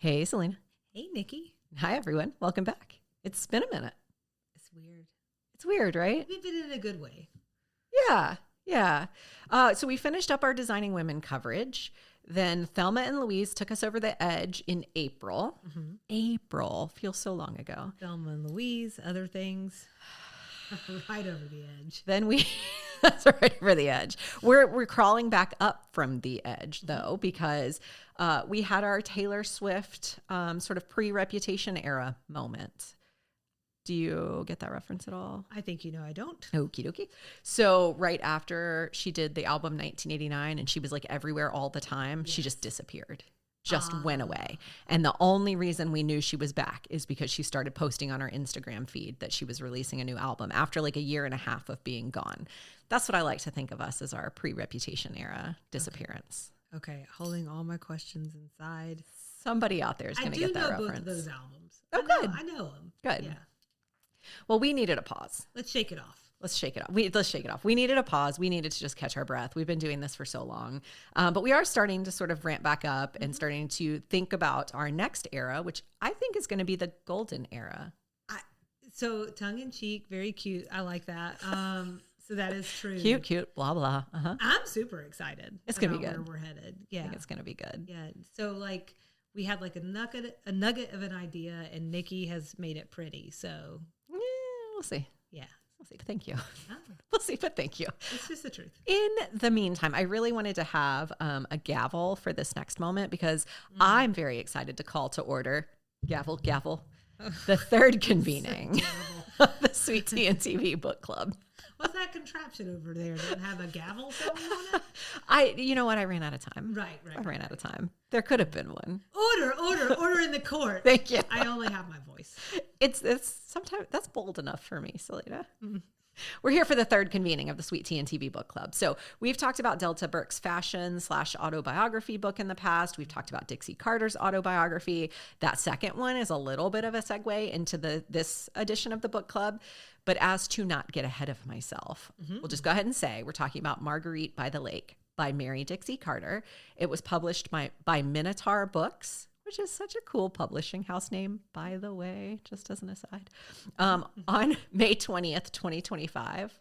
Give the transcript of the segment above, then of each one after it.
Hey, Salina. Hey, Nikki. Hi, everyone. Welcome back. It's been a minute. It's weird. It's weird, right? We've been in a good way. Yeah. So we finished up our Designing Women coverage. Then Thelma and Louise took us over the edge in April. Mm-hmm. April feels so long ago. Thelma and Louise, other things. Right over the edge. Then that's right over the edge. We're crawling back up from the edge though, because we had our Taylor Swift sort of pre-Reputation era moment. Do you get that reference at all? I think you know I don't. Okie dokie. So right after she did the album 1989 and she was like everywhere all the time, She just disappeared. Just went away. And the only reason we knew she was back is because she started posting on her Instagram feed that she was releasing a new album after like a year and a half of being gone. That's what I like to think of us as our pre-Reputation era disappearance. Okay, holding all my questions inside. Somebody out there is going to get that reference. I do know both of those albums. Good. I know them. Good. Yeah. Well, we needed a pause. Let's shake it off. Let's shake it off. We needed a pause. We needed to just catch our breath. We've been doing this for so long. But we are starting to sort of ramp back up and starting to think about our next era, which I think is going to be the golden era. So tongue in cheek, very cute. I like that. So that is true. Cute, blah, blah. Uh-huh. I'm super excited. It's going to be good. Where we're headed. Yeah. I think it's going to be good. Yeah. So like we had like a nugget of an idea and Nikki has made it pretty. So yeah, we'll see. Yeah. We'll see. But thank you. We'll see, but thank you. It's just the truth. In the meantime, I really wanted to have a gavel for this next moment because I'm very excited to call to order, gavel, the third convening of the Sweet Tea and TV Book Club. What's that contraption over there? Does it have a gavel sound on it? You know what? I ran out of time. Right. I ran out of time. There could have been one. Order in the court. Thank you. I only have my voice. It's sometimes that's bold enough for me, Salina. We're here for the third convening of the Sweet Tea and TV Book Club. So we've talked about Delta Burke's fashion/autobiography book in the past. We've talked about Dixie Carter's autobiography. That second one is a little bit of a segue into this edition of the book club. But as to not get ahead of myself, we'll just go ahead and say we're talking about Marguerite by the Lake by Mary Dixie Carter. It was published by Minotaur Books, which is such a cool publishing house name, by the way, just as an aside, on May 20th, 2025.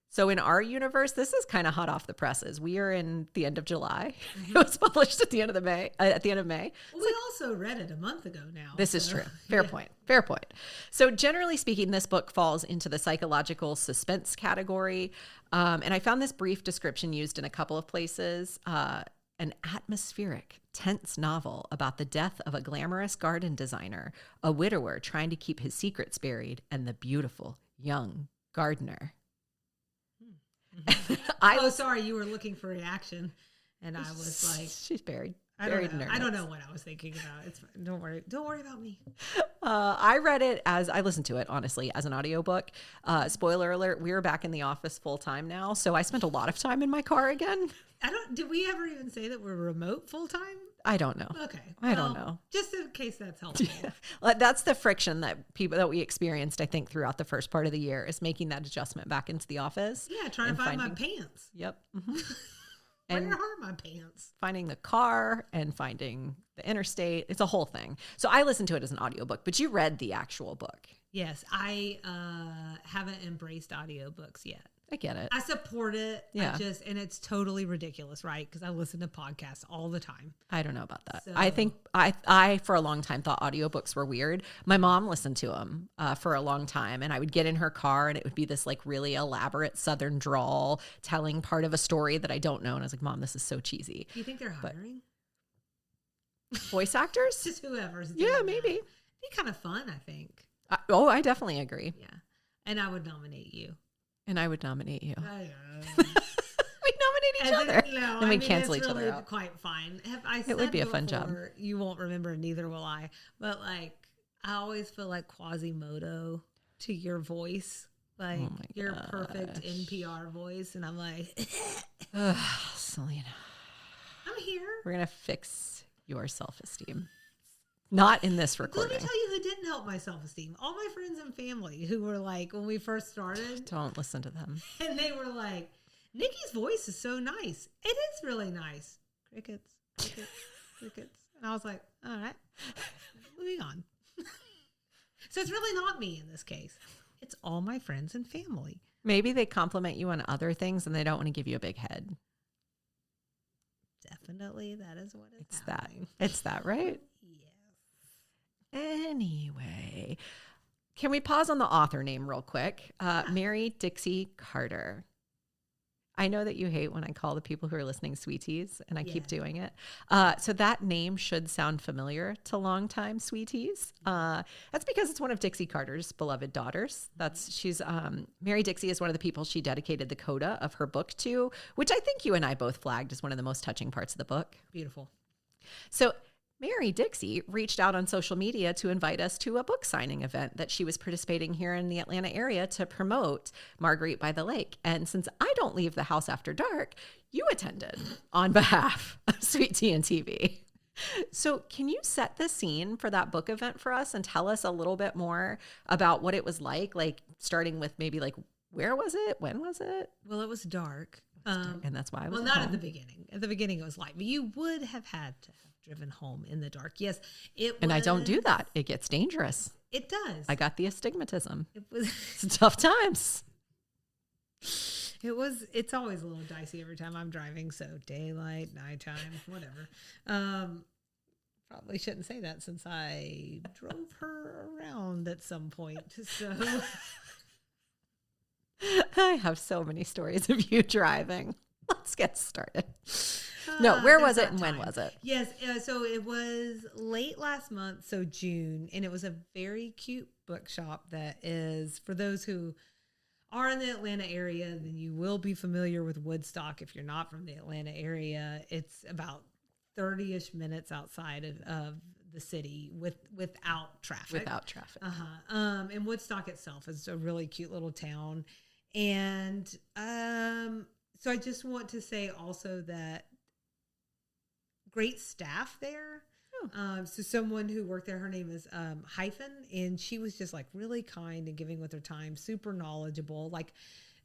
So in our universe, this is kind of hot off the presses. We are in the end of July. It was published at the end of May. Well, we also read it a month ago now. This is true. Fair point. So generally speaking, this book falls into the psychological suspense category. And I found this brief description used in a couple of places. An atmospheric, tense novel about the death of a glamorous garden designer, a widower trying to keep his secrets buried, and the beautiful young gardener. Sorry, you were looking for reaction, and I was like, she's buried. I don't know what I was thinking about. It's fine. Don't worry about me. I listened to it honestly as an audiobook. Spoiler alert, we're back in the office full time now, so I spent a lot of time in my car again. Did we ever even say that we're remote full time? I don't know. Okay. I don't know. Just in case that's helpful. Yeah. That's the friction that we experienced, I think, throughout the first part of the year is making that adjustment back into the office. Yeah, trying to find my pants. Yep. Where are my pants? Finding the car and finding the interstate. It's a whole thing. So I listened to it as an audiobook, but you read the actual book. Yes. I haven't embraced audiobooks yet. I get it. I support it. Yeah. And it's totally ridiculous, right? Because I listen to podcasts all the time. I don't know about that. So. I think I for a long time thought audiobooks were weird. My mom listened to them for a long time, and I would get in her car and it would be this like really elaborate Southern drawl telling part of a story that I don't know. And I was like, Mom, this is so cheesy. Do you think they're hiring? Voice actors? Just whoever's doing Yeah, that. maybe. It'd be kind of fun, I think. I definitely agree. Yeah. And I would nominate you. And I would nominate you. We nominate each other. No, then we cancel each other out. Quite fine. It would be a fun job. You won't remember, neither will I. But like, I always feel like Quasimodo to your voice, like your perfect NPR voice, and I'm like, Salina, I'm here. We're gonna fix your self-esteem. Not in this recording. Let me tell you who didn't help my self-esteem. All my friends and family who were like, when we first started. Don't listen to them. And they were like, Nikki's voice is so nice. It is really nice. Crickets. And I was like, all right, moving on. So it's really not me in this case. It's all my friends and family. Maybe they compliment you on other things and they don't want to give you a big head. Definitely, that is what It's happening. It's that, right? Yes. Anyway, can we pause on the author name real quick? Mary Dixie Carter. I know that you hate when I call the people who are listening sweeties, and I keep doing it. So that name should sound familiar to longtime sweeties. That's because it's one of Dixie Carter's beloved daughters. Mary Dixie is one of the people she dedicated the coda of her book to, which I think you and I both flagged as one of the most touching parts of the book. Beautiful. So Mary Dixie reached out on social media to invite us to a book signing event that she was participating here in the Atlanta area to promote Marguerite by the Lake. And since I don't leave the house after dark, you attended on behalf of Sweet Tea and TV. So can you set the scene for that book event for us and tell us a little bit more about what it was like starting with maybe where was it? When was it? Well, it was dark. And that's why I was not at the beginning. At the beginning, it was light, but you would have had to have driven home in the dark. Yes, it was. And I don't do that. It gets dangerous. It does. I got the astigmatism. It was It's tough times. It's always a little dicey every time I'm driving. So daylight, nighttime, whatever. Probably shouldn't say that since I drove her around at some point. So I have so many stories of you driving. Let's get started. No, where was it and when was it? Yes, so it was late last month, so June, and it was a very cute bookshop that is, for those who are in the Atlanta area, then you will be familiar with Woodstock. If you're not from the Atlanta area, it's about 30-ish minutes outside of the city without traffic. And Woodstock itself is a really cute little town. And so I just want to say also that great staff there. So someone who worked there, her name is Hyphen, and she was just really kind and giving with her time, super knowledgeable.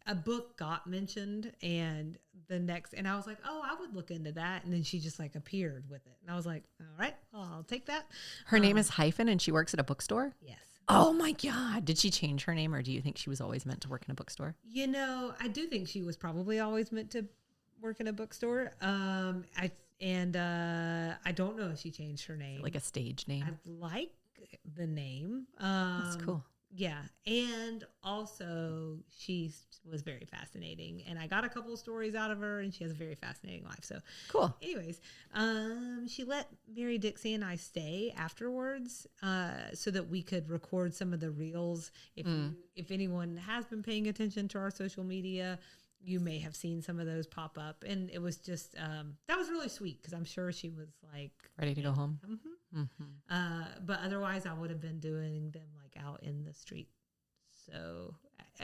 A book got mentioned, and I was like, oh, I would look into that. And then she just appeared with it. And I was like, all right, well, I'll take that. Her name is Hyphen and she works at a bookstore? Yes. Oh my God. Did she change her name or do you think she was always meant to work in a bookstore? I do think she was probably always meant to work in a bookstore. I don't know if she changed her name. Like a stage name? I like the name. That's cool. Yeah. And also she was very fascinating, and I got a couple of stories out of her, and she has a very fascinating life. So cool. Anyways, she let Mary Dixie and I stay afterwards, so that we could record some of the reels. If anyone has been paying attention to our social media, you may have seen some of those pop up, and it was just, that was really sweet. Cause I'm sure she was ready to go home. Mm-hmm. Mm-hmm. But otherwise I would have been doing them out in the street. So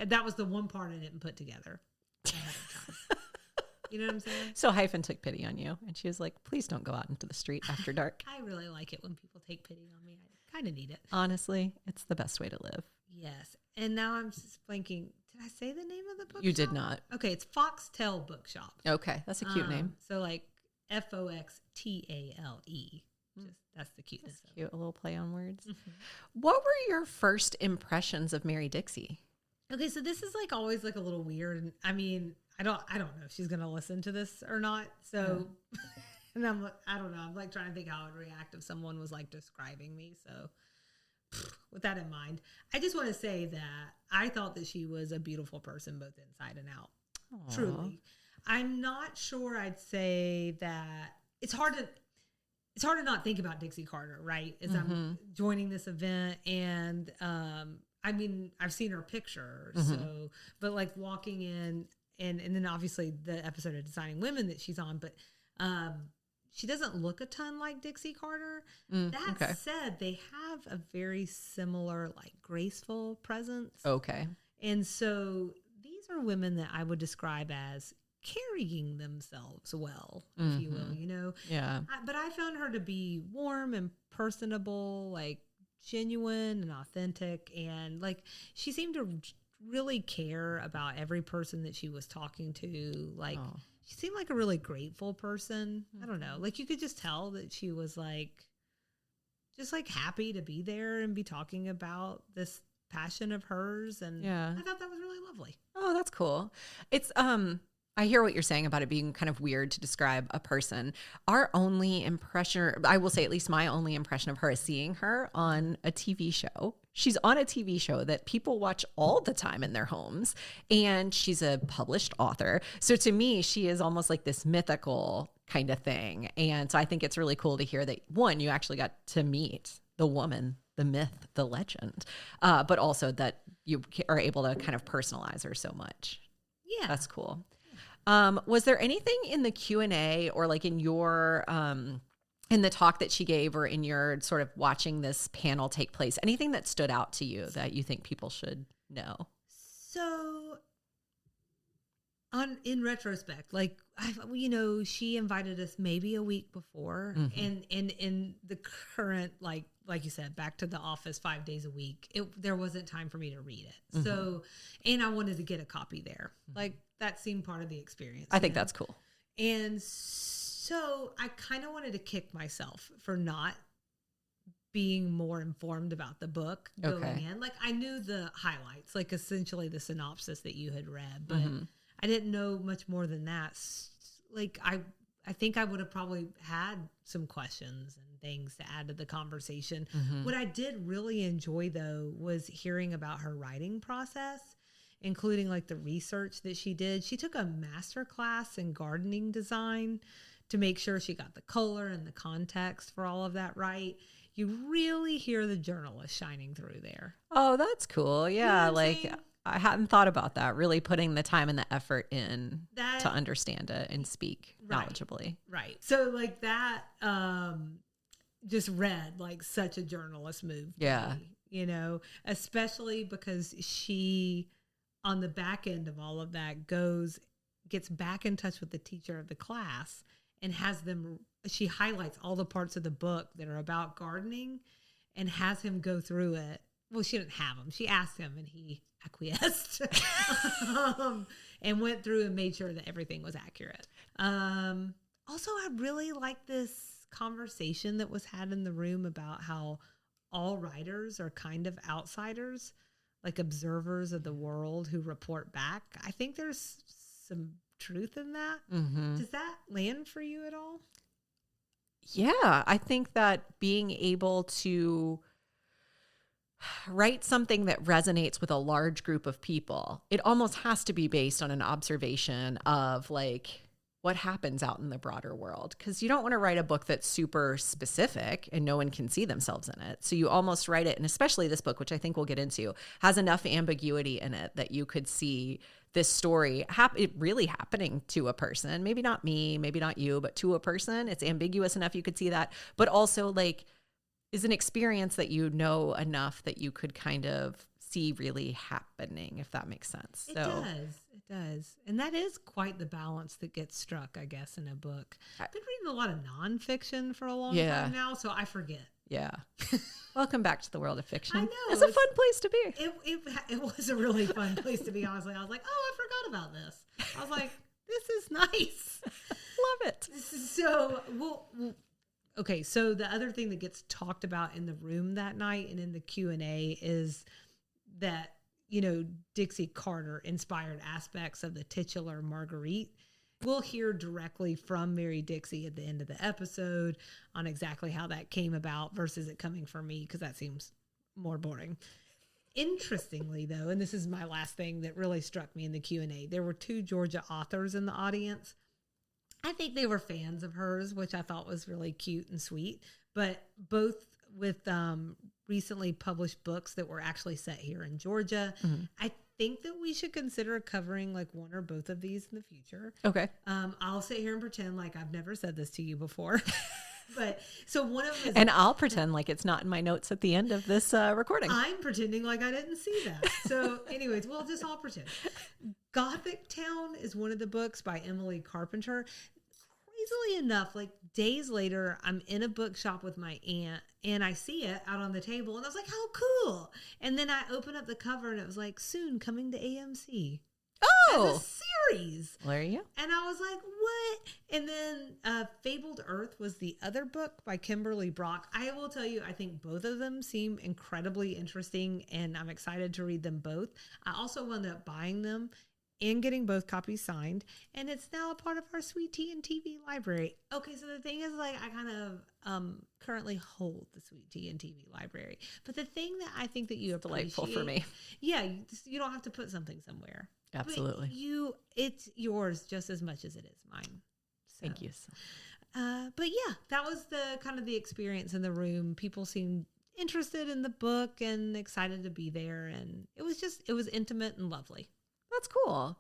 that was the one part I didn't put together. You know what I'm saying? So Hyphen took pity on you and she was like, please don't go out into the street after dark. I really like it when people take pity on me. I kind of need it. Honestly, it's the best way to live. Yes. And now I'm just blanking. Did I say the name of the bookshop? You did not. Okay. It's Foxtel Bookshop. Okay. That's a cute name. So Foxtale. That's the cuteness. That's cute. A little play on words. Mm-hmm. What were your first impressions of Mary Dixie? Okay, so this is always a little weird. I mean, I don't know if she's gonna listen to this or not. So, and I don't know. I'm trying to think how I would react if someone was describing me. So, with that in mind, I just want to say that I thought that she was a beautiful person, both inside and out. Aww. Truly, I'm not sure. I'd say that it's hard to not think about Dixie Carter, right? As I'm joining this event, and I mean, I've seen her picture, so, but walking in, and then obviously the episode of Designing Women that she's on, but she doesn't look a ton like Dixie Carter. That said, they have a very similar, graceful presence. Okay. And so these are women that I would describe as carrying themselves well, if you will, Yeah. But I found her to be warm and personable, genuine and authentic. And she seemed to really care about every person that she was talking to. she seemed like a really grateful person. I don't know. Like you could just tell that she was like, just like happy to be there and be talking about this passion of hers. And I thought that was really lovely. Oh, that's cool. It's, I hear what you're saying about it being kind of weird to describe a person. Our only impression, I will say at least my only impression of her is seeing her on a TV show. She's on a TV show that people watch all the time in their homes, and she's a published author. So to me, she is almost like this mythical kind of thing. And so I think it's really cool to hear that, one, you actually got to meet the woman, the myth, the legend, but also that you are able to kind of personalize her so much. Yeah. That's cool. Was there anything in the Q&A or like in your, in the talk that she gave or in your sort of watching this panel take place, anything that stood out to you that you think people should know? So in retrospect, like, she invited us maybe a week before and in the current, like you said, back to the office 5 days a week, there wasn't time for me to read it. So, and I wanted to get a copy there. Like that seemed part of the experience. I think that's cool. And so I kind of wanted to kick myself for not being more informed about the book going in. Like I knew the highlights, like essentially the synopsis that you had read, but I didn't know much more than that. Like I think I would have probably had some questions and things to add to the conversation. What I did really enjoy though was hearing about her writing process, including like the research that she did. She took a master class in gardening design to make sure she got the color and the context for all of that right. You really hear the journalist shining through there. Oh, that's cool. Yeah. You know like I hadn't thought about that, really putting the time and the effort in to understand it and speak knowledgeably. Right. So like that just read like such a journalist move. Yeah. Me, especially because she, on the back end of all of that, gets back in touch with the teacher of the class and she highlights all the parts of the book that are about gardening and has him go through it. Well, she didn't have him. She asked him and he acquiesced and went through and made sure that everything was accurate. Also, I really like this conversation that was had in the room about how all writers are kind of outsiders, like observers of the world who report back. I think there's some truth in that. Does that land for you at all? Yeah, I think that being able to write something that resonates with a large group of people, it almost has to be based on an observation of like what happens out in the broader world. Because you don't want to write a book that's super specific and no one can see themselves in it. So you almost write it, and especially this book, which I think we'll get into, has enough ambiguity in it that you could see this story really happening to a person. Maybe not me, maybe not you, but to a person. It's ambiguous enough you could see that, but also like is an experience that you know enough that you could kind of see really happening, if that makes sense. It does. And that is quite the balance that gets struck, I guess, in a book. I've been reading a lot of nonfiction for a long time now, so I forget. Yeah. Welcome back to the world of fiction. I know. It's a fun place to be. It was a really fun place to be, honestly. I was like, oh, I forgot about this. I was like, this is nice. Love it. So, okay, so the other thing that gets talked about in the room that night and in the Q&A is that, Dixie Carter inspired aspects of the titular Marguerite. We'll hear directly from Mary Dixie at the end of the episode on exactly how that came about versus it coming from me, because that seems more boring. Interestingly, though, and this is my last thing that really struck me in the Q&A, there were 2 Georgia authors in the audience. I think they were fans of hers, which I thought was really cute and sweet, but both with recently published books that were actually set here in Georgia. I think that we should consider covering like one or both of these in the future. Okay. I'll sit here and pretend like I've never said this to you before. But so one of them, and I'll pretend like it's not in my notes at the end of this recording. I'm pretending like I didn't see that. So anyways, we'll just all pretend. Gothic Town is one of the books by Emily Carpenter. Crazily enough, like days later, I'm in a bookshop with my aunt and I see it out on the table and I was like, how cool. And then I open up the cover and it was like, soon coming to AMC. as a series. There you go. And I was like, what? And then Fabled Earth was the other book by Kimberly Brock. I will tell you, I think both of them seem incredibly interesting, and I'm excited to read them both. I also wound up buying them and getting both copies signed, and it's now a part of our Sweet Tea and TV library. Okay, so the thing is, like, I kind of currently hold the Sweet Tea and TV library, but the thing that I think that you appreciate, Delightful for me. Yeah, you don't have to put something somewhere. Absolutely. But it's yours just as much as it is mine. So, Thank you. but yeah, that was the kind of the experience in the room. People seemed interested in the book and excited to be there, and it was intimate and lovely. That's cool.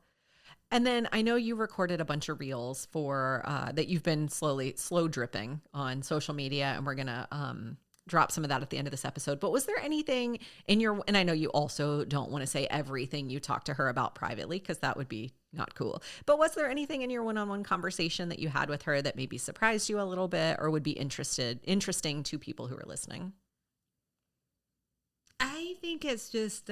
And then I know you recorded a bunch of reels for that you've been slow dripping on social media, and we're going to drop some of that at the end of this episode. But was there anything in your, and I know you also don't want to say everything you talked to her about privately, because that would be not cool. But was there anything in your one-on-one conversation that you had with her that maybe surprised you a little bit or would be interesting to people who are listening? I think it's just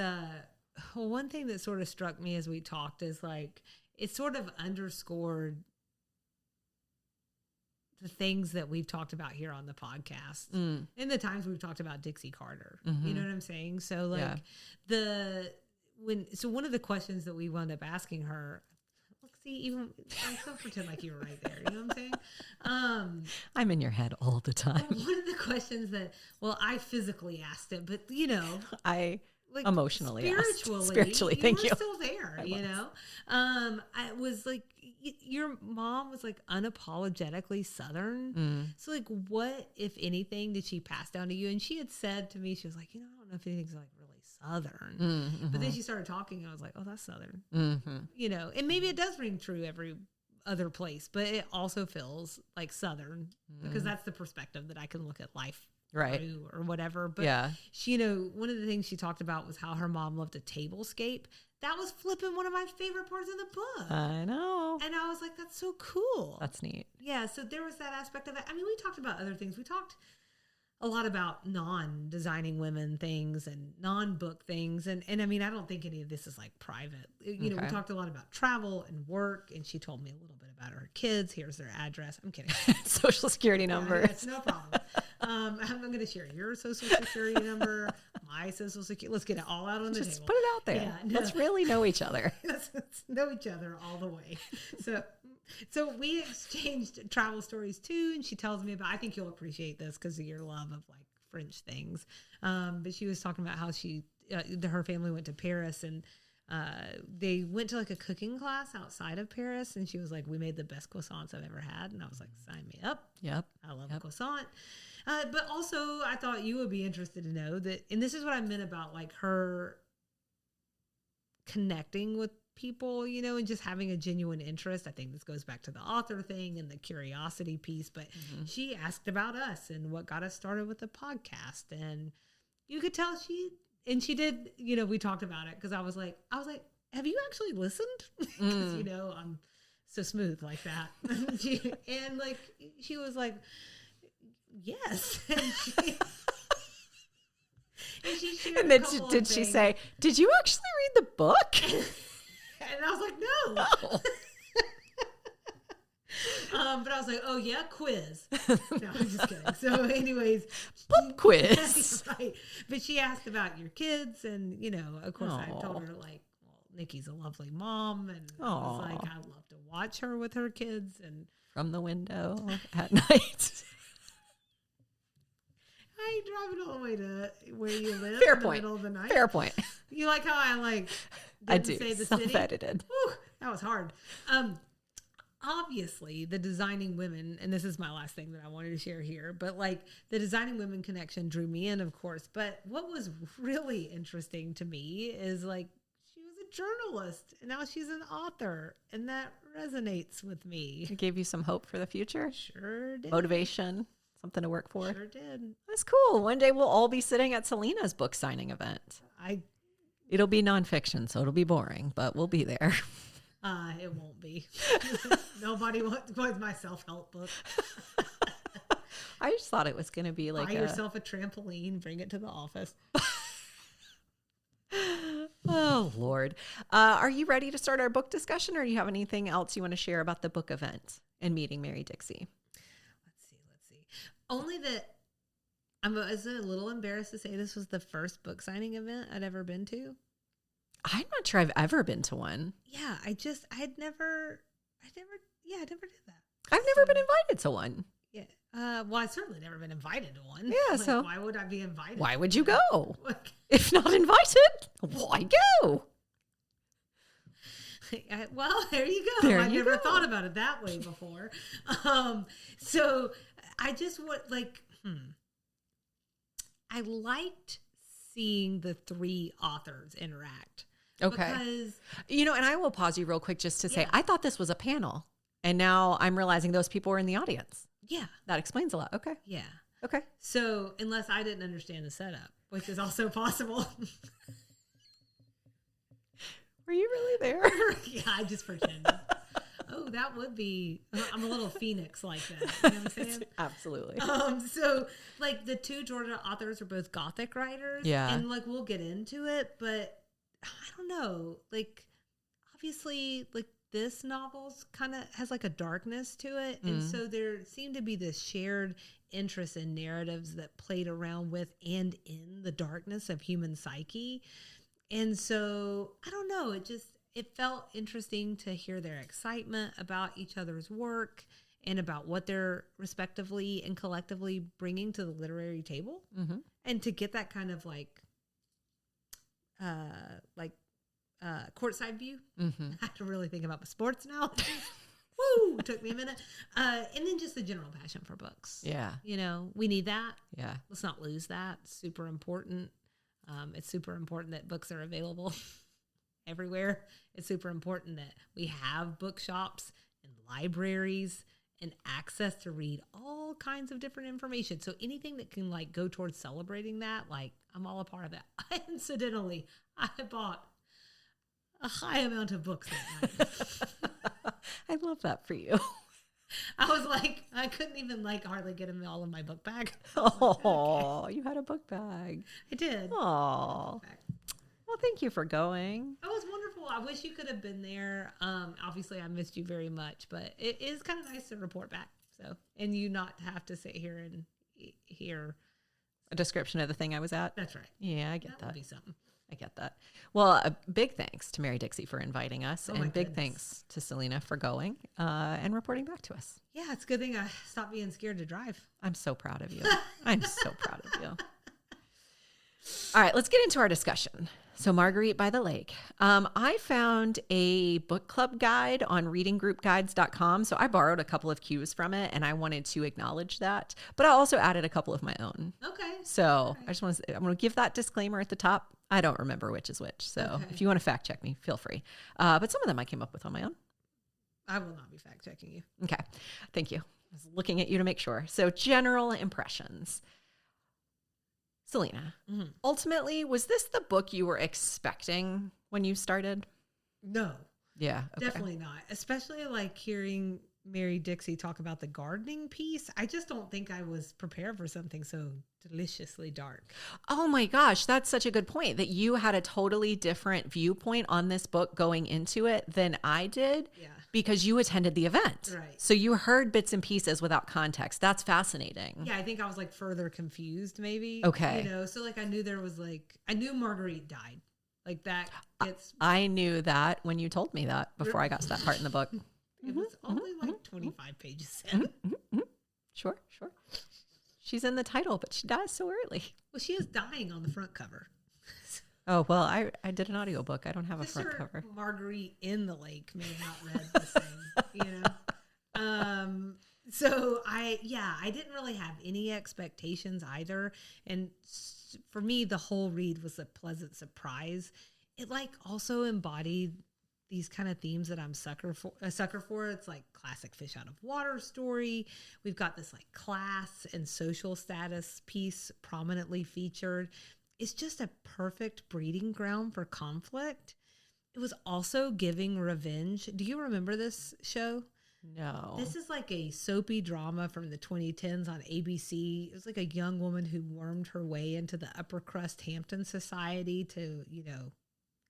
one thing that sort of struck me as we talked is like it sort of underscored the things that we've talked about here on the podcast and the times we've talked about Dixie Carter. Mm-hmm. You know what I'm saying? So like one of the questions that we wound up asking her, look, see, even I still pretend like you were right there. You know what I'm saying? I'm in your head all the time. One of the questions that, well, I physically asked it, but you know, I like emotionally spiritually, thank you. You were still there, you know. I was like, your mom was like unapologetically Southern. So like, what if anything did she pass down to you? And she had said to me, she was like, you know, I don't know if anything's like really Southern. But then she started talking, and I was like, oh, that's Southern. You know, and maybe it does ring true every other place, but it also feels like Southern because that's the perspective that I can look at life. Right. Or whatever. But she, you know, one of the things she talked about was how her mom loved a tablescape. That was flipping one of my favorite parts of the book. I know. And I was like, that's so cool. That's neat. Yeah. So there was that aspect of it. I mean, we talked about other things. We talked a lot about non-designing women things and non-book things. And I mean, I don't think any of this is like private. You know, we talked a lot about travel and work, and she told me a little bit about her kids. Here's their address. I'm kidding. Social security number. Yes, no problem. I'm going to share your social security number, my social security. Let's get it all out on the Just table. put it out there. Yeah, no. Let's really know each other. Let's know each other all the way. So we exchanged travel stories too, and she tells me about, I think you'll appreciate this because of your love of like French things. But she was talking about how her family went to Paris, and they went to like a cooking class outside of Paris, and she was like, we made the best croissants I've ever had. And I was like, sign me up. Yep. I love a croissant. But also I thought you would be interested to know that, and this is what I meant about like her connecting with people, you know, and just having a genuine interest. I think this goes back to the author thing and the curiosity piece, but she asked about us and what got us started with the podcast. And you could tell she did, you know, we talked about it because I was like, have you actually listened? Because, you know, I'm so smooth like that. and like, she was like, yes. And then did she say, did you actually read the book? And I was like, no. But I was like, oh yeah, quiz. No, I'm just kidding. So anyways. Pop quiz. Right. But she asked about your kids, and, you know, of course I told her like, well, Nikki's a lovely mom, and I was like, I love to watch her with her kids. And from the window at night. I ain't driving all the way to where you live Fair in point. the middle of the night. Fair point. You like how I like I do. say the Self-edited. Whew, that was hard. Obviously the Designing Women, and this is my last thing that I wanted to share here, but like the Designing Women connection drew me in, of course. But what was really interesting to me is like she was a journalist and now she's an author, and that resonates with me. It gave you some hope for the future. Sure did. Motivation. Something to work for. Sure did. That's cool. One day we'll all be sitting at Salina's book signing event. It'll be nonfiction, so it'll be boring, but we'll be there. It won't be. Nobody wants my self-help book. I just thought it was going to be like buy yourself a trampoline, bring it to the office. Oh, Lord. Are you ready to start our book discussion, or do you have anything else you want to share about the book event and meeting Mary Dixie? Let's see. Only that I was a little embarrassed to say this was the first book signing event I'd ever been to. I'm not sure I've ever been to one. Yeah, I never did that. I've never been invited to one. Yeah. Well, I've certainly never been invited to one. Yeah, Like, so why would I be invited? Why would you go? Like, If not invited, why go? well, there you go. There I you never go. thought about it that way before. So I just I liked seeing the three authors interact. Okay. Because, And I will pause you real quick just to say, Yeah. I thought this was a panel. And now I'm realizing those people were in the audience. yeah, That explains a lot. Okay. yeah. Okay. So unless I didn't understand the setup, which is also possible. Were you really there? Yeah, I just pretended. Oh, that would be. I'm a little phoenix like that. You know what I'm saying? Absolutely. So like the two Georgia authors are both Gothic writers. Yeah. And like we'll get into it, but I don't know. Like obviously, like this novel's kind of has like a darkness to it, and so there seemed to be this shared interest in narratives that played around with and in the darkness of human psyche. And so I don't know. It felt interesting to hear their excitement about each other's work and about what they're respectively and collectively bringing to the literary table, and to get that kind of courtside view. I have to really think about the sports now. Woo! Took me a minute. And then just the general passion for books. Yeah. We need that. Yeah. Let's not lose that. It's super important. It's super important that books are available everywhere. It's super important that we have bookshops and libraries and access to read all kinds of different information. So anything that can go towards celebrating that, I'm all a part of that. Incidentally, I bought a high amount of books that night. I love that for you. I was like, I couldn't even hardly get them all in my book bag. Oh, you had a book bag. I did. Oh, well, thank you for going. It was wonderful. I wish you could have been there. Obviously, I missed you very much, but it is kind of nice to report back. So, and you not have to sit here and hear A description of the thing I was at. That's right. Yeah, I get That would that. be something. I get that. Well, a big thanks to Mary Dixie for inviting us, Oh my and big goodness. thanks to Salina for going and reporting back to us. Yeah, it's a good thing I stopped being scared to drive. I'm so proud of you. I'm so proud of you. All right, let's get into our discussion. So, Marguerite by the Lake. I found a book club guide on readinggroupguides.com. So, I borrowed a couple of cues from it, and I wanted to acknowledge that. But I also added a couple of my own. Okay. So, I just want to, I'm going to give that disclaimer at the top. I don't remember which is which. So, Okay. if you want to fact check me, feel free. But some of them I came up with on my own. I will not be fact checking you. Okay. Thank you. I was looking at you to make sure. So, general impressions. Salina, ultimately, was this the book you were expecting when you started? No, Yeah. Okay. definitely not. Especially hearing Mary Dixie talk about the gardening piece. I just don't think I was prepared for something so deliciously dark. Oh my gosh, that's such a good point that you had a totally different viewpoint on this book going into it than I did. Yeah. Because you attended the event. Right. So you heard bits and pieces without context. That's fascinating. Yeah, I think I was further confused maybe. Okay. So I knew there was I knew Marguerite died. That gets I knew that when you told me that before I got to that part in the book. it was only 25 pages in. Sure. She's in the title, but she dies so early. Well, she is dying on the front cover. Oh, well, I did an audiobook. I don't have a front Mr. cover. Marguerite in the Lake may have not read the same, So I didn't really have any expectations either. And for me, the whole read was a pleasant surprise. It also embodied these kind of themes that I'm a sucker for. It's classic fish out of water story. We've got this class and social status piece prominently featured. It's just a perfect breeding ground for conflict. It was also giving revenge. Do you remember this show? No. This is a soapy drama from the 2010s on ABC. It was a young woman who wormed her way into the upper crust Hampton society to,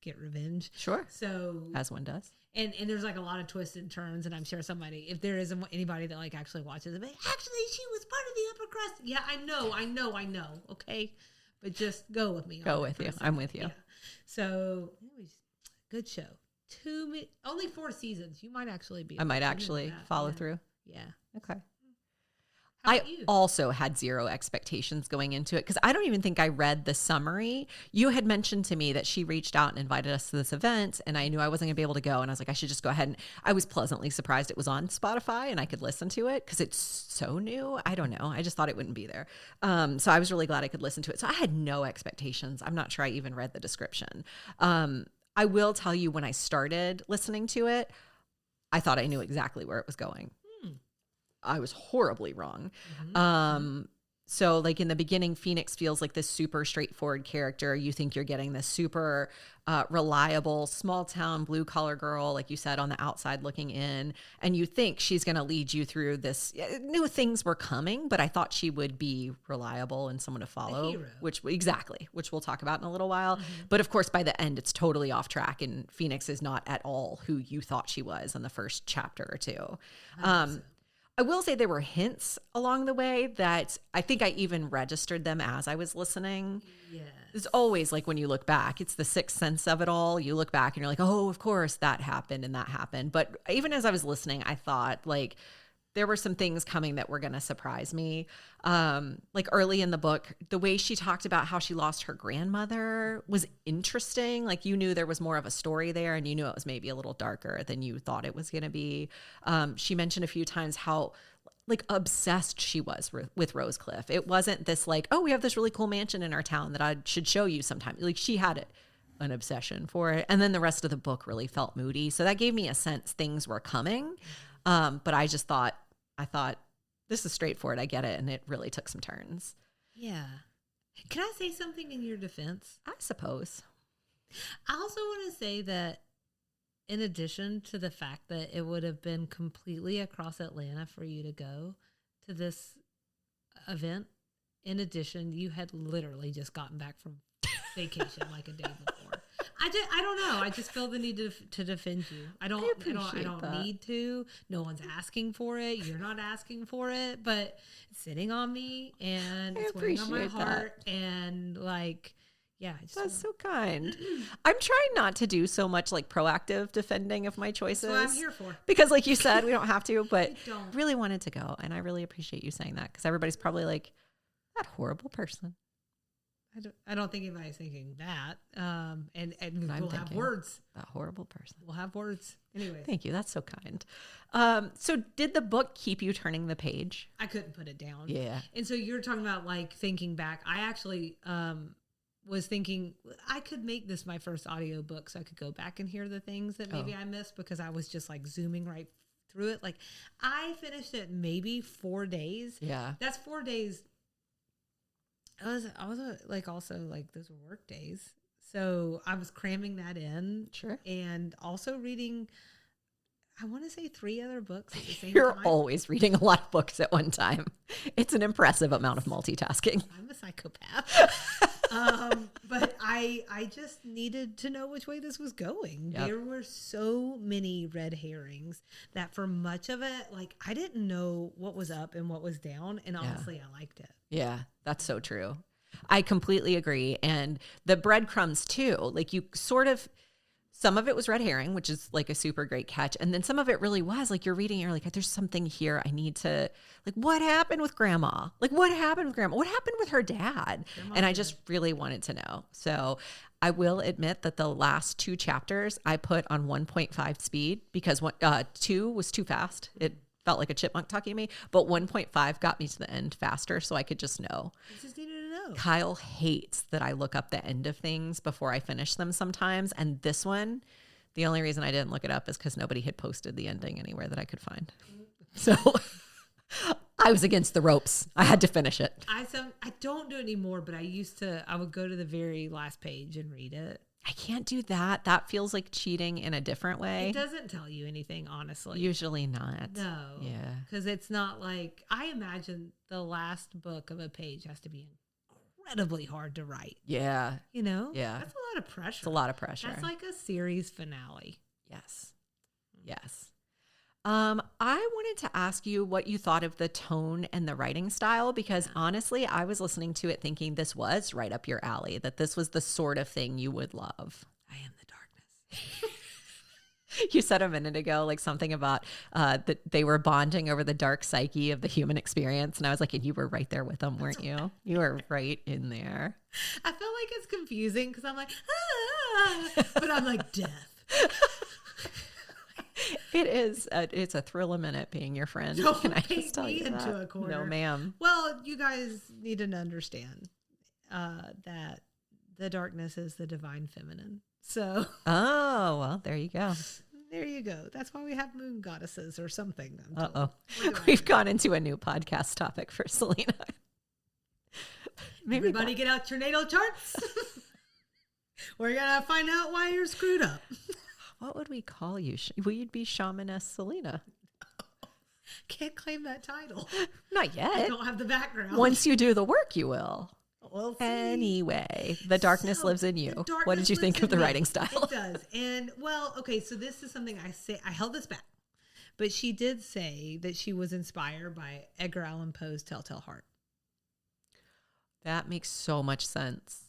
get revenge. Sure. So as one does. And there's like a lot of twists and turns, and I'm sure somebody, if there isn't anybody that like actually watches it, actually she was part of the upper crust. Yeah, I know. Okay, but just go with me. Go with you. I'm with you. Yeah. So anyways, good show. Only 4 seasons. You might actually be. I might actually follow through. Yeah. Okay. How I about you? also had zero expectations going into it because I don't even think I read the summary. You had mentioned to me that she reached out and invited us to this event, and I knew I wasn't going to be able to go. And I was like, I should just go ahead. And I was pleasantly surprised it was on Spotify and I could listen to it because it's so new. I don't know. I just thought it wouldn't be there. So I was really glad I could listen to it. So I had no expectations. I'm not sure I even read the description. I will tell you, when I started listening to it, I thought I knew exactly where it was going. I was horribly wrong. So like in the beginning, Phoenix feels like this super straightforward character. You think you're getting this super reliable, small town, blue collar girl, like you said, on the outside looking in. And you think she's going to lead you through this. New things were coming, but I thought she would be reliable and someone to follow, which we'll talk about in a little while. But of course, by the end, it's totally off track. And Phoenix is not at all who you thought she was in the first chapter or two. I will say there were hints along the way that I think I even registered them as I was listening. Yes. It's always like when you look back, it's the sixth sense of it all. You look back and you're like, oh, of course that happened and that happened. But even as I was listening, I thought like there were some things coming that were going to surprise me. Like early in the book, the way she talked about how she lost her grandmother was interesting. Like you knew there was more of a story there and you knew it was maybe a little darker than you thought it was going to be. She mentioned a few times how like obsessed she was with Rosecliff. It wasn't this like, oh, we have this really cool mansion in our town that I should show you sometime. Like she had an obsession for it. And then the rest of the book really felt moody. So that gave me a sense things were coming. But I thought this is straightforward. I get it. And it really took some turns. Yeah. Can I say something in your defense? I suppose. I also want to say that in addition to the fact that it would have been completely across Atlanta for you to go to this event, in addition, you had literally just gotten back from vacation like a day before. I don't know. I just feel the need to defend you. I don't need to. No one's asking for it. You're not asking for it, but it's sitting on me and it's weighing on my heart. And like, yeah. That's so kind. I'm trying not to do so much like proactive defending of my choices. That's what I'm here for. Because like you said, we don't have to, but really wanted to go. And I really appreciate you saying that because everybody's probably like, that horrible person. I don't think anybody's thinking that. And we'll have words. That horrible person. We'll have words. Anyway. Thank you. That's so kind. So did the book keep you turning the page? I couldn't put it down. Yeah. And so you're talking about like thinking back. I actually was thinking I could make this my first audiobook so I could go back and hear the things that maybe I missed because I was just like zooming right through it. Like I finished it maybe 4 days. Yeah. That's 4 days. I was like also like those were work days. So I was cramming that in. Sure. And also reading, I want to say 3 other books at the same You're time. always reading a lot of books at one time. It's an impressive amount of multitasking. I'm a psychopath. But I just needed to know which way this was going. Yep. There were so many red herrings that for much of it, like I didn't know what was up and what was down. And honestly, I liked it. Yeah, that's so true. I completely agree. And the breadcrumbs too, like you sort of, some of it was red herring, which is like a super great catch. And then some of it really was like you're reading, you're like, there's something here. I need to, like, what happened with grandma? Like, what happened with grandma? What happened with her dad? And I just really wanted to know. So I will admit that the last 2 chapters I put on 1.5 speed because 2 was too fast. It felt like a chipmunk talking to me, but 1.5 got me to the end faster so I could just know. You just needed to know. Kyle hates that I look up the end of things before I finish them sometimes. And this one, the only reason I didn't look it up is because nobody had posted the ending anywhere that I could find. So I was against the ropes. I had to finish it. I don't do it anymore, but I would go to the very last page and read it. I can't do that. That feels like cheating in a different way. It doesn't tell you anything, honestly. Usually not. No. Yeah. Because it's not like, I imagine the last book of a page has to be incredibly hard to write. Yeah. You know? Yeah. That's a lot of pressure. It's a lot of pressure. That's like a series finale. Yes. Yes. I wanted to ask you what you thought of the tone and the writing style, because honestly, I was listening to it thinking this was right up your alley, that this was the sort of thing you would love. I am the darkness. You said a minute ago, like something about that they were bonding over the dark psyche of the human experience. And I was like, and you were right there with them, weren't you? You were right in there. I feel like it's confusing because I'm like, but I'm like, death. It is. It's a thrill a minute being your friend. Don't Can I paint just tell me you into that? a corner. No, ma'am. Well, you guys need to understand that the darkness is the divine feminine. So, Oh, well, there you go. there you go. That's why we have moon goddesses or something. Uh-oh. We've gone into a new podcast topic for Salina. Maybe Everybody get out your natal charts. We're going to find out why you're screwed up. What would we call you? Will you be Shamaness Salina? Can't claim that title. Not I yet. don't have the background. Once you do the work, you will. We'll see. Anyway, the darkness So, lives in the you. darkness What did you think lives of the in me. writing style? It does. And well, okay, so this is something I held this back. But she did say that she was inspired by Edgar Allan Poe's Telltale Heart. That makes so much sense.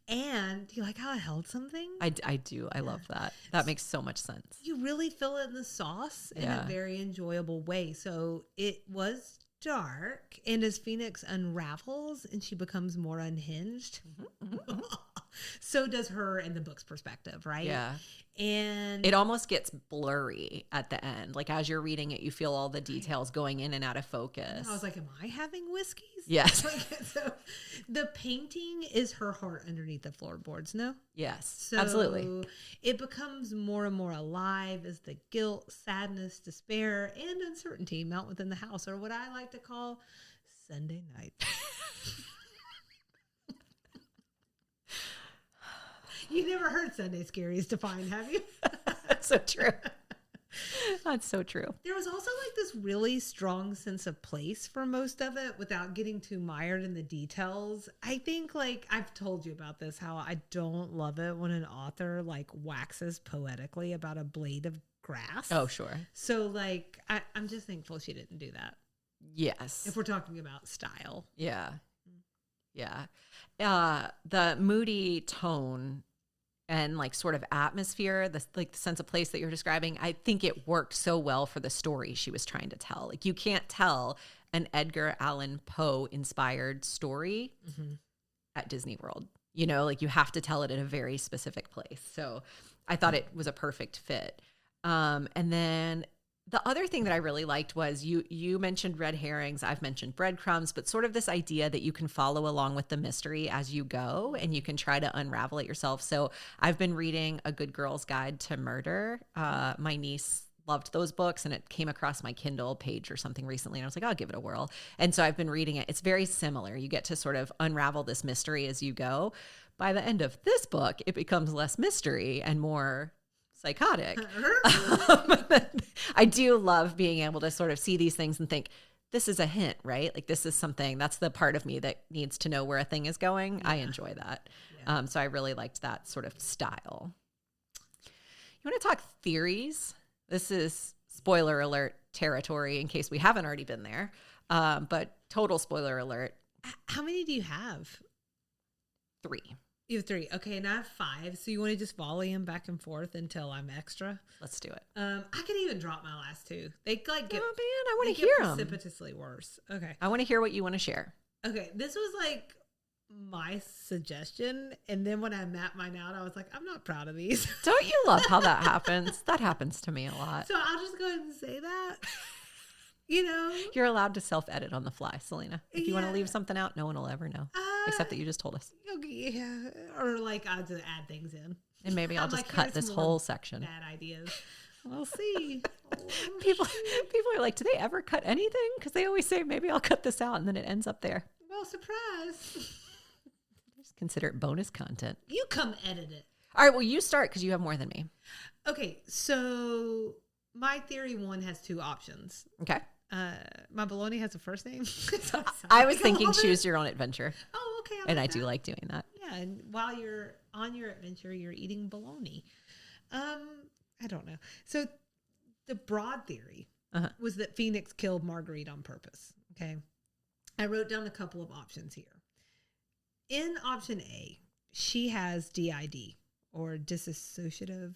And do you like how I held something? I do. I love that. That makes so much sense. You really feel it in the sauce in Yeah. a very enjoyable way. So it was dark, and as Phoenix unravels and she becomes more unhinged, so does her in the book's perspective, right? Yeah. And It almost gets blurry at the end. Like as you're reading it, you feel all the details going in and out of focus. I was like, am I having whiskeys? Yes. So the painting is her heart underneath the floorboards, no? Yes, So absolutely. it becomes more and more alive as the guilt, sadness, despair, and uncertainty mount within the house, or what I like to call Sunday night. You never heard Sunday Scaries defined, have you? That's so true. That's so true. There was also like this really strong sense of place for most of it without getting too mired in the details. I think like I've told you about this, how I don't love it when an author like waxes poetically about a blade of grass. Oh, sure. So like I'm just thankful she didn't do that. Yes. If we're talking about style. Yeah. Yeah. The moody tone and like sort of atmosphere, the sense of place that you're describing, I think it worked so well for the story she was trying to tell. Like you can't tell an Edgar Allan Poe inspired story at Disney World. You know, like you have to tell it in a very specific place. So I thought it was a perfect fit. And then the other thing that I really liked was you mentioned red herrings. I've mentioned breadcrumbs, but sort of this idea that you can follow along with the mystery as you go and you can try to unravel it yourself. So I've been reading A Good Girl's Guide to Murder. My niece loved those books and it came across my Kindle page or something recently. And I was like, I'll give it a whirl. And so I've been reading it. It's very similar. You get to sort of unravel this mystery as you go. By the end of this book, it becomes less mystery and more psychotic. I do love being able to sort of see these things and think, this is a hint, right? Like this is something, that's the part of me that needs to know where a thing is going. Yeah. I enjoy that. Yeah. So I really liked that sort of style. You want to talk theories? This is spoiler alert territory in case we haven't already been there. But total spoiler alert. How many do you have? 3. You have 3. Okay, and I have 5. So you want to just volley them back and forth until I'm extra? Let's do it. I could even drop my last 2. They like get, oh man, I want to hear them. Precipitously worse. Okay. I want to hear what you want to share. Okay, this was like my suggestion, and then when I mapped mine out, I was like, I'm not proud of these. Don't you love how that happens? That happens to me a lot. So I'll just go ahead and say that. You know, you're allowed to self-edit on the fly, Salina. If you want to leave something out, no one will ever know, except that you just told us. Okay, yeah, or like I'll just add things in, and maybe I'll just cut this whole section. Bad ideas. We'll see. People are like, do they ever cut anything? Because they always say maybe I'll cut this out, and then it ends up there. Well, surprise. Just consider it bonus content. You come edit it. All right. Well, you start because you have more than me. Okay, so my theory 1 has 2 options. Okay. My baloney has a first name. I was thinking choose your own adventure. Oh, okay. And I do like doing that. Yeah, and while you're on your adventure, you're eating bologna. I don't know. So the broad theory was that Phoenix killed Marguerite on purpose. Okay. I wrote down a couple of options here. In option A, she has DID, or dissociative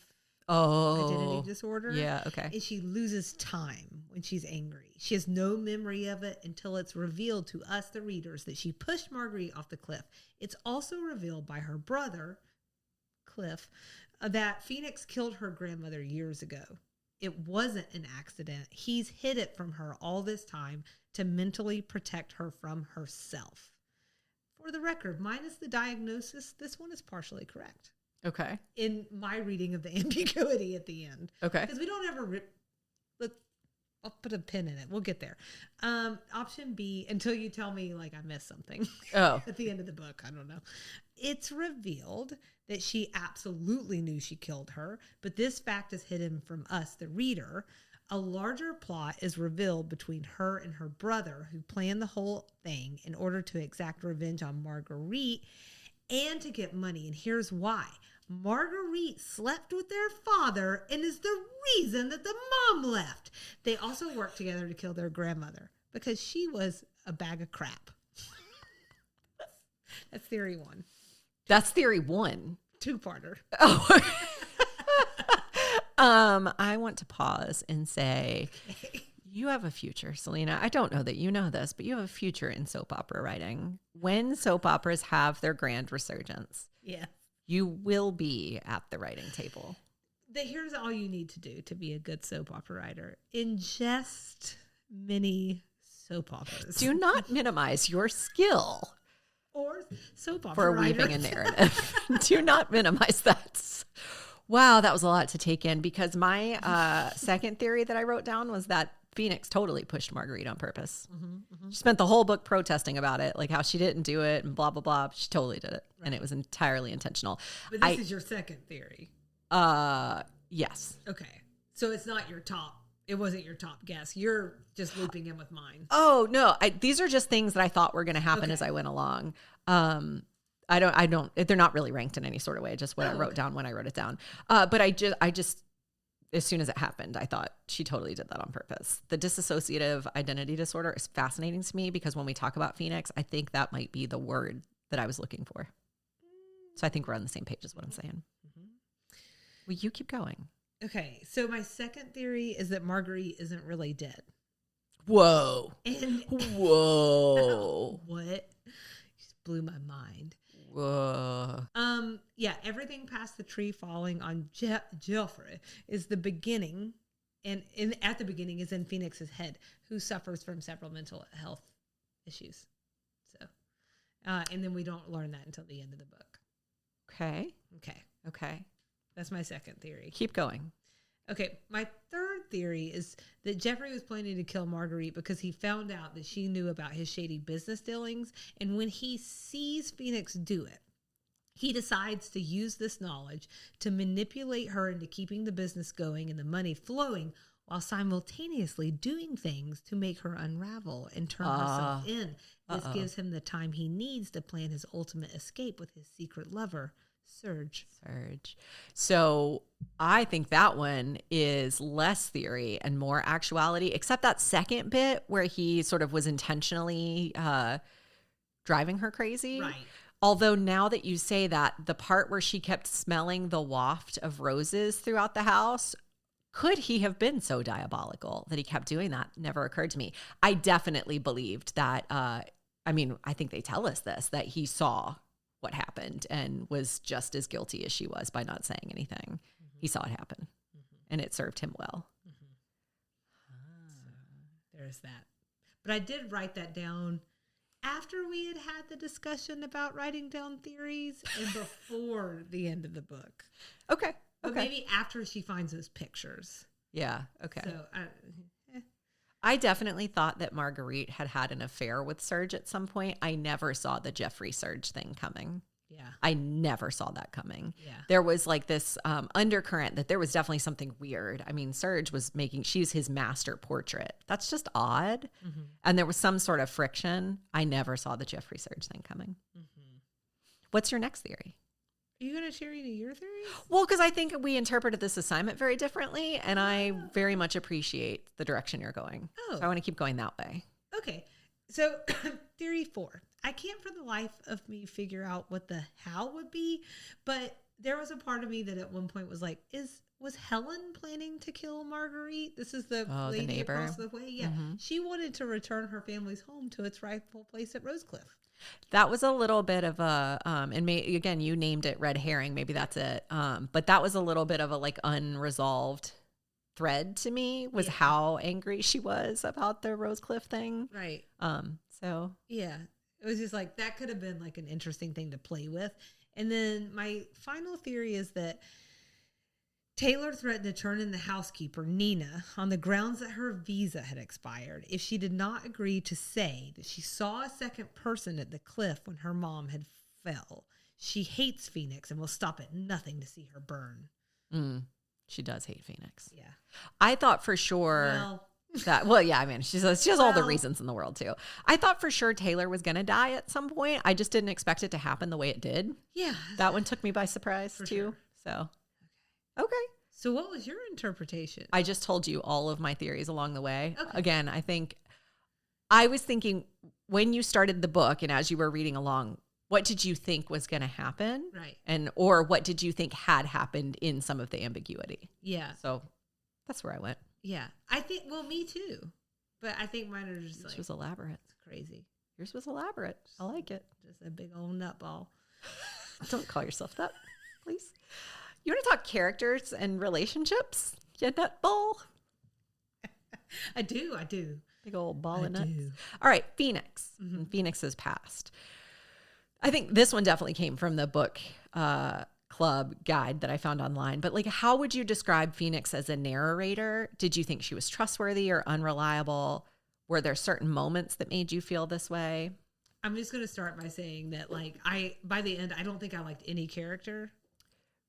identity disorder. Yeah, okay. And she loses time when she's angry. She has no memory of it until it's revealed to us, the readers, that she pushed Marguerite off the cliff. It's also revealed by her brother, Cliff, that Phoenix killed her grandmother years ago. It wasn't an accident. He's hid it from her all this time to mentally protect her from herself. For the record, minus the diagnosis, this one is partially correct. Okay. In my reading of the ambiguity at the end. Okay. Because we don't ever I'll put a pin in it. We'll get there. Option B, until you tell me like I missed something. Oh. At the end of the book. I don't know. It's revealed that she absolutely knew she killed her, but this fact is hidden from us, the reader. A larger plot is revealed between her and her brother, who planned the whole thing in order to exact revenge on Marguerite and to get money. And here's why. Marguerite slept with their father and is the reason that the mom left. They also worked together to kill their grandmother because she was a bag of crap. That's theory one. That's theory one. Two-parter. Oh. I want to pause and say, you have a future, Salina. I don't know that you know this, but you have a future in soap opera writing. When soap operas have their grand resurgence, yeah, you will be at the writing table. Here's all you need to do to be a good soap opera writer. Ingest many soap operas. Do not minimize your skill. Or soap opera for writers. weaving a narrative. Do not minimize that. Wow, that was a lot to take in, because my second theory that I wrote down was that Phoenix totally pushed Marguerite on purpose. She spent the whole book protesting about it, like how she didn't do it and blah, blah, blah. She totally did it. Right. And it was entirely intentional. But this is your second theory. Yes. Okay. So it's not your top. It wasn't your top guess. You're just looping in with mine. Oh, no. These are just things that I thought were going to happen as I went along. I don't, they're not really ranked in any sort of way, just what I wrote down when I wrote it down. But I just, as soon as it happened, I thought she totally did that on purpose. The dissociative identity disorder is fascinating to me, because when we talk about Phoenix, I think that might be the word that I was looking for. So I think we're on the same page is what I'm saying. Well, you keep going. Okay. So my second theory is that Marguerite isn't really dead. Whoa. And whoa. What? Just blew my mind. Whoa. Yeah, everything past the tree falling on Geoffrey is the beginning, and at the beginning is in Phoenix's head, who suffers from several mental health issues. So, and then we don't learn that until the end of the book. Okay. Okay. That's my second theory. Keep going. Okay, my third theory is that Geoffrey was planning to kill Marguerite because he found out that she knew about his shady business dealings, and when he sees Phoenix do it, he decides to use this knowledge to manipulate her into keeping the business going and the money flowing, while simultaneously doing things to make her unravel and turn herself in. This gives him the time he needs to plan his ultimate escape with his secret lover, Serge. So I think that one is less theory and more actuality, except that second bit where he sort of was intentionally driving her crazy. Right. Although now that you say that, the part where she kept smelling the waft of roses throughout the house, could he have been so diabolical that he kept doing that? Never occurred to me. I definitely believed that. I think they tell us this, that he saw what happened and was just as guilty as she was by not saying anything. He saw it happen, and it served him well. So there's that. But I did write that down after we had the discussion about writing down theories and before the end of the book. Okay. But maybe after she finds those pictures. Yeah. Okay. So I definitely thought that Marguerite had an affair with Serge at some point. I never saw the Geoffrey Serge thing coming. Yeah. I never saw that coming. Yeah. There was like this undercurrent that there was definitely something weird. I mean, Serge was she's his master portrait. That's just odd. And there was some sort of friction. I never saw the Geoffrey Serge thing coming. What's your next theory? Are you going to share any of your theories? Well, because I think we interpreted this assignment very differently, and I very much appreciate the direction you're going. Oh. So I want to keep going that way. Okay. So theory 4. I can't for the life of me figure out what the how would be, but there was a part of me that at one point was like, was Helen planning to kill Marguerite? This is the lady the neighbor across the way. Yeah. She wanted to return her family's home to its rightful place at Rosecliff. That was a little bit of a, again, you named it red herring. Maybe that's it. But that was a little bit of a like unresolved thread to me, was how angry she was about the Rosecliff thing. Right. So yeah, it was just like, that could have been like an interesting thing to play with. And then my final theory is that Taylor threatened to turn in the housekeeper, Nina, on the grounds that her visa had expired if she did not agree to say that she saw a second person at the cliff when her mom had fell. She hates Phoenix and will stop at nothing to see her burn. She does hate Phoenix. Yeah. I thought for sure she has all the reasons in the world too. I thought for sure Taylor was going to die at some point. I just didn't expect it to happen the way it did. Yeah. That one took me by surprise too. Sure. So, okay. So what was your interpretation? I just told you all of my theories along the way. Okay. Again, I was thinking when you started the book and as you were reading along, what did you think was going to happen? Right. Or what did you think had happened in some of the ambiguity? Yeah. So that's where I went. Yeah. I think, well, me too. But I think mine are just Yours was elaborate. It's crazy. Yours was elaborate. I like it. Just a big old nutball. Don't call yourself that, please. You want to talk characters and relationships? You nutball? I do. Big old ball of nuts. Do. All right, Phoenix. Phoenix's past. I think this one definitely came from the book club guide that I found online. But like, how would you describe Phoenix as a narrator? Did you think she was trustworthy or unreliable? Were there certain moments that made you feel this way? I'm just going to start by saying that, like, by the end, I don't think I liked any character.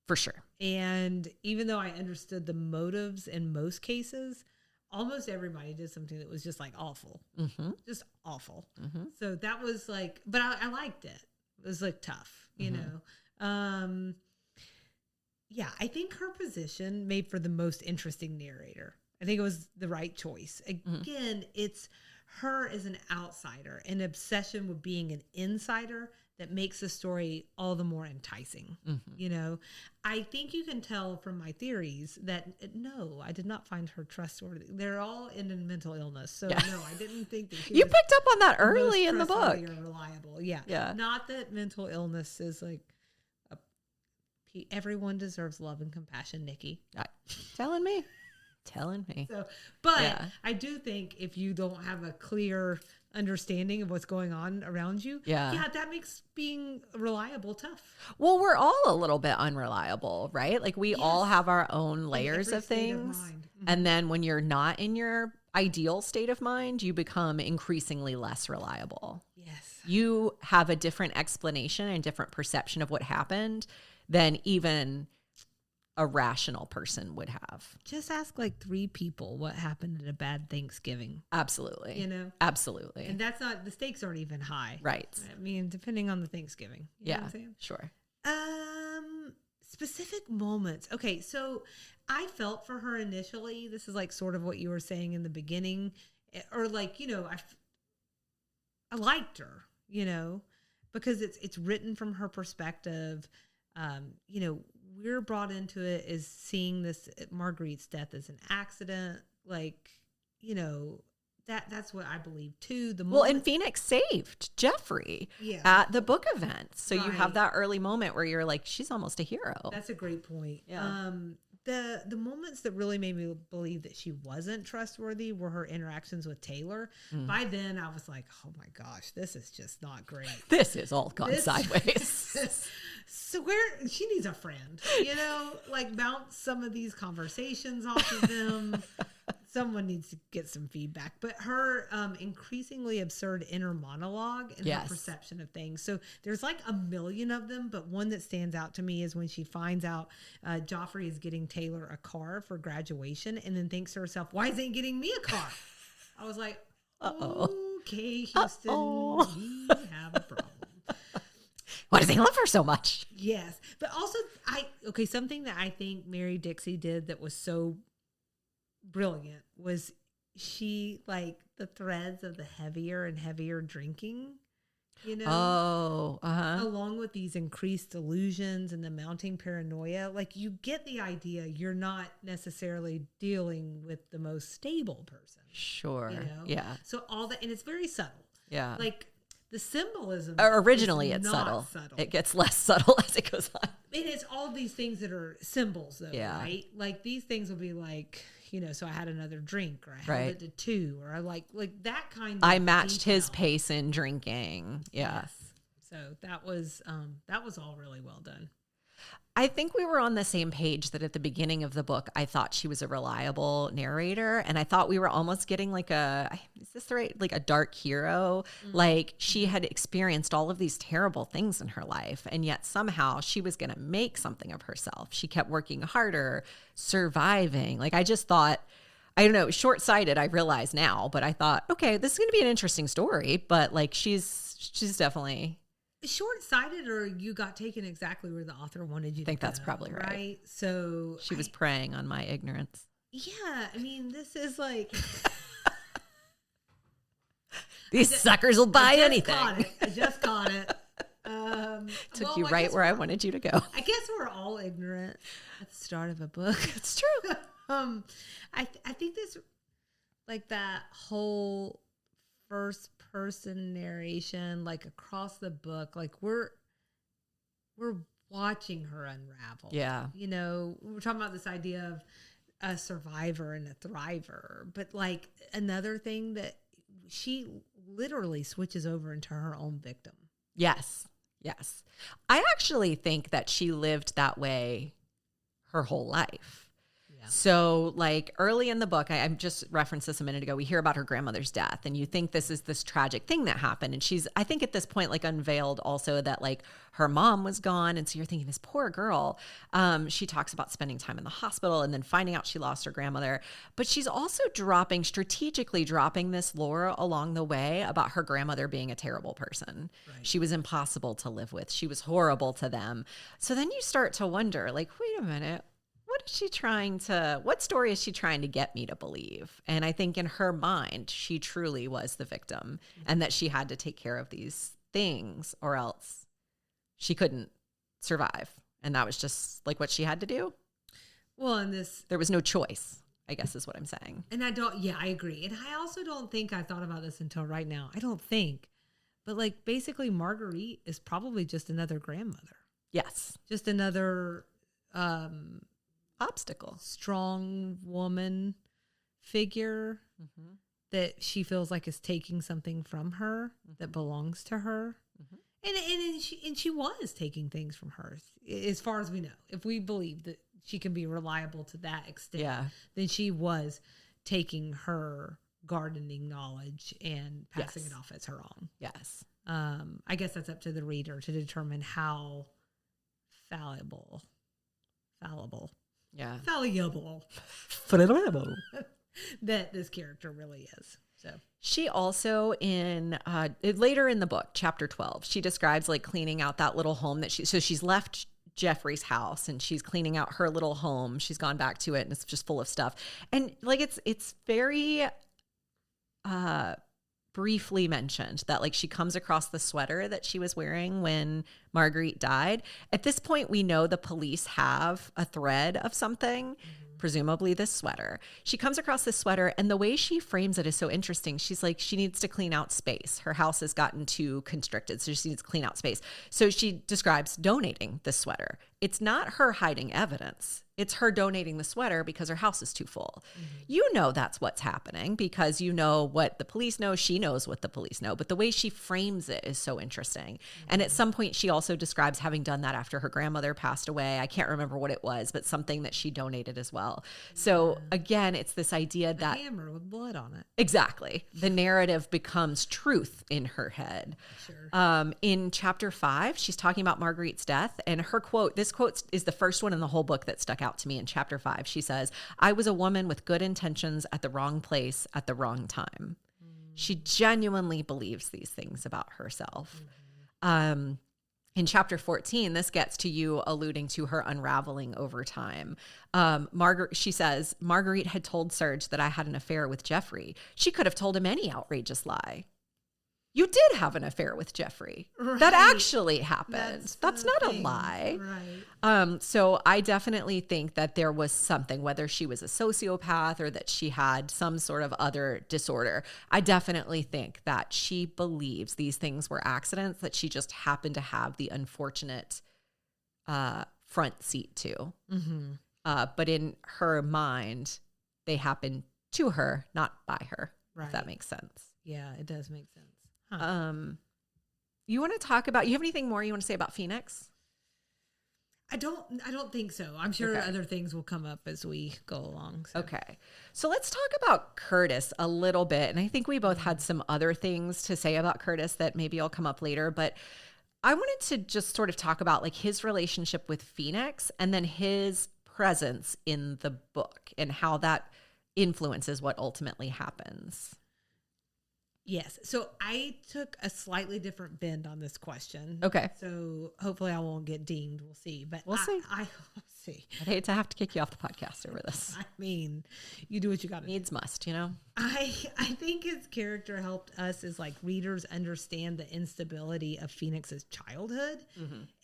For sure. And even though I understood the motives in most cases, almost everybody did something that was just like awful. Just awful. So that was like, but I liked it. It was like tough, you know? Yeah, I think her position made for the most interesting narrator. I think it was the right choice. Again, it's her as an outsider, an obsession with being an insider that makes the story all the more enticing. You know, I think you can tell from my theories that no, I did not find her trustworthy. They're all in mental illness. So no, I didn't think that she You was picked up on that early in the book. or reliable. Yeah. Yeah. Not that mental illness is like, everyone deserves love and compassion, Nikki. Telling me. So, but I do think if you don't have a clear understanding of what's going on around you, that makes being reliable tough. Well, we're all a little bit unreliable, right? Like we all have our own layers of things. And then when you're not in your ideal state of mind, you become increasingly less reliable. Yes. You have a different explanation and different perception of what happened than even a rational person would have. Just ask like 3 people what happened at a bad Thanksgiving. Absolutely. You know? Absolutely. And that's not, the stakes aren't even high. Right. I mean, depending on the Thanksgiving. You know what I'm saying? Sure. Specific moments. Okay, so I felt for her initially. This is like sort of what you were saying in the beginning. Or like, you know, I liked her, you know, because it's written from her perspective. You know, we're brought into it as seeing this Marguerite's death as an accident. Like, you know, that's what I believe too. And Phoenix saved Jeffrey at the book event. So you have that early moment where you're like, she's almost a hero. That's a great point. Yeah. The moments that really made me believe that she wasn't trustworthy were her interactions with Taylor. By then I was like, oh my gosh, this is just not great. This is all gone sideways. So where she needs a friend, you know, like bounce some of these conversations off of them. Someone needs to get some feedback. But her increasingly absurd inner monologue and her perception of things. So there's like a million of them, but one that stands out to me is when she finds out Joffrey is getting Taylor a car for graduation and then thinks to herself, why isn't he getting me a car? I was like, okay, Houston, we have a problem. Why does he love her so much? Yes. But also, something that I think Mary Dixie did that was so brilliant was she, like, the threads of the heavier and heavier drinking, along with these increased delusions and the mounting paranoia. Like, you get the idea you're not necessarily dealing with the most stable person. Sure. Yeah. So all that, and it's very subtle. Yeah. Like, the symbolism. Originally, it's subtle. It gets less subtle as it goes on. And it's all these things that are symbols, though, right? Like, these things will be like, so I had another drink, or I held it to 2, or I like that kind of I matched detail. his pace in drinking. Yeah. Yes. So that was all really well done. I think we were on the same page that at the beginning of the book, I thought she was a reliable narrator. And I thought we were almost getting like is this the right, like a dark hero? Mm-hmm. Like she had experienced all of these terrible things in her life. And yet somehow she was going to make something of herself. She kept working harder, surviving. Like I just thought, I don't know, short-sighted, I realize now, but I thought, okay, this is going to be an interesting story. But like she's definitely... short-sighted, or you got taken exactly where the author wanted you to go. I think that's probably right. So she was preying on my ignorance. Yeah, I mean, this is like these suckers will buy anything. I just caught it. Took you right where I wanted you to go. I guess we're all ignorant at the start of a book. It's true. I think this, like, that whole first person narration, like across the book, like we're watching her unravel. Yeah. We're talking about this idea of a survivor and a thriver, but like another thing that she literally switches over into her own victim. Yes. I actually think that she lived that way her whole life. So like early in the book, I just referenced this a minute ago, we hear about her grandmother's death and you think this is this tragic thing that happened. And she's, I think at this point, like unveiled also that like her mom was gone. And so you're thinking this poor girl, she talks about spending time in the hospital and then finding out she lost her grandmother. But she's also strategically dropping this lore along the way about her grandmother being a terrible person. Right. She was impossible to live with. She was horrible to them. So then you start to wonder, like, wait a minute. What story is she trying to get me to believe? And I think in her mind, she truly was the victim and that she had to take care of these things or else she couldn't survive. And that was just like what she had to do. Well, and there was no choice, I guess is what I'm saying. And I agree. And I also don't think I thought about this until right now. I don't think, but like basically Marguerite is probably just another grandmother. Yes. Just another, obstacle, strong woman figure that she feels like is taking something from her that belongs to her. And she was taking things from her as far as we know. If we believe that she can be reliable to that extent, then she was taking her gardening knowledge and passing it off as her own. Yes. I guess that's up to the reader to determine how fallible that this character really is. So she also later in the book, chapter 12, she describes like cleaning out that little home that she's left Jeffrey's house and she's cleaning out her little home. She's gone back to it and it's just full of stuff. And like it's very briefly mentioned that like she comes across the sweater that she was wearing when Marguerite died. At this point, we know the police have a thread of something, presumably this sweater. She comes across this sweater and the way she frames it is so interesting. She's like, she needs to clean out space. Her house has gotten too constricted, so she needs to clean out space. So she describes donating this sweater. It's not her hiding evidence. It's her donating the sweater because her house is too full. You know that's what's happening because you know what the police know. She knows what the police know. But the way she frames it is so interesting. And at some point, she also describes having done that after her grandmother passed away. I can't remember what it was, but something that she donated as well. So again, it's this idea that... a hammer with blood on it. Exactly. The narrative becomes truth in her head. Sure. In chapter 5, she's talking about Marguerite's death. And her quote, this quote is the first one in the whole book that stuck out to me. In chapter 5, she says, "I was a woman with good intentions at the wrong place at the wrong time." She genuinely believes these things about herself. In In chapter 14, this gets to you alluding to her unraveling over time. She says, Marguerite had told Serge that I had an affair with Jeffrey. She could have told him any outrageous lie. You did have an affair with Jeffrey. Right. That actually happened. That's not a lie. Right. So I definitely think that there was something, whether she was a sociopath or that she had some sort of other disorder. I definitely think that she believes these things were accidents that she just happened to have the unfortunate front seat to. Mm-hmm. But in her mind, they happened to her, not by her. Right. If that makes sense. Yeah, it does make sense. Huh. You want to talk about, you have anything more you want to say about Phoenix? I don't think so. I'm sure other things will come up as we go along. So. Okay. So let's talk about Curtis a little bit. And I think we both had some other things to say about Curtis that maybe will come up later, but I wanted to just sort of talk about like his relationship with Phoenix and then his presence in the book and how that influences what ultimately happens. Yes. So I took a slightly different bend on this question. Okay. So hopefully I won't get dinged. We'll see. But we'll see. I'll see. I'd hate to have to kick you off the podcast over this. I mean, you do what you got to do. Needs must, you know? I think his character helped us as like readers understand the instability of Phoenix's childhood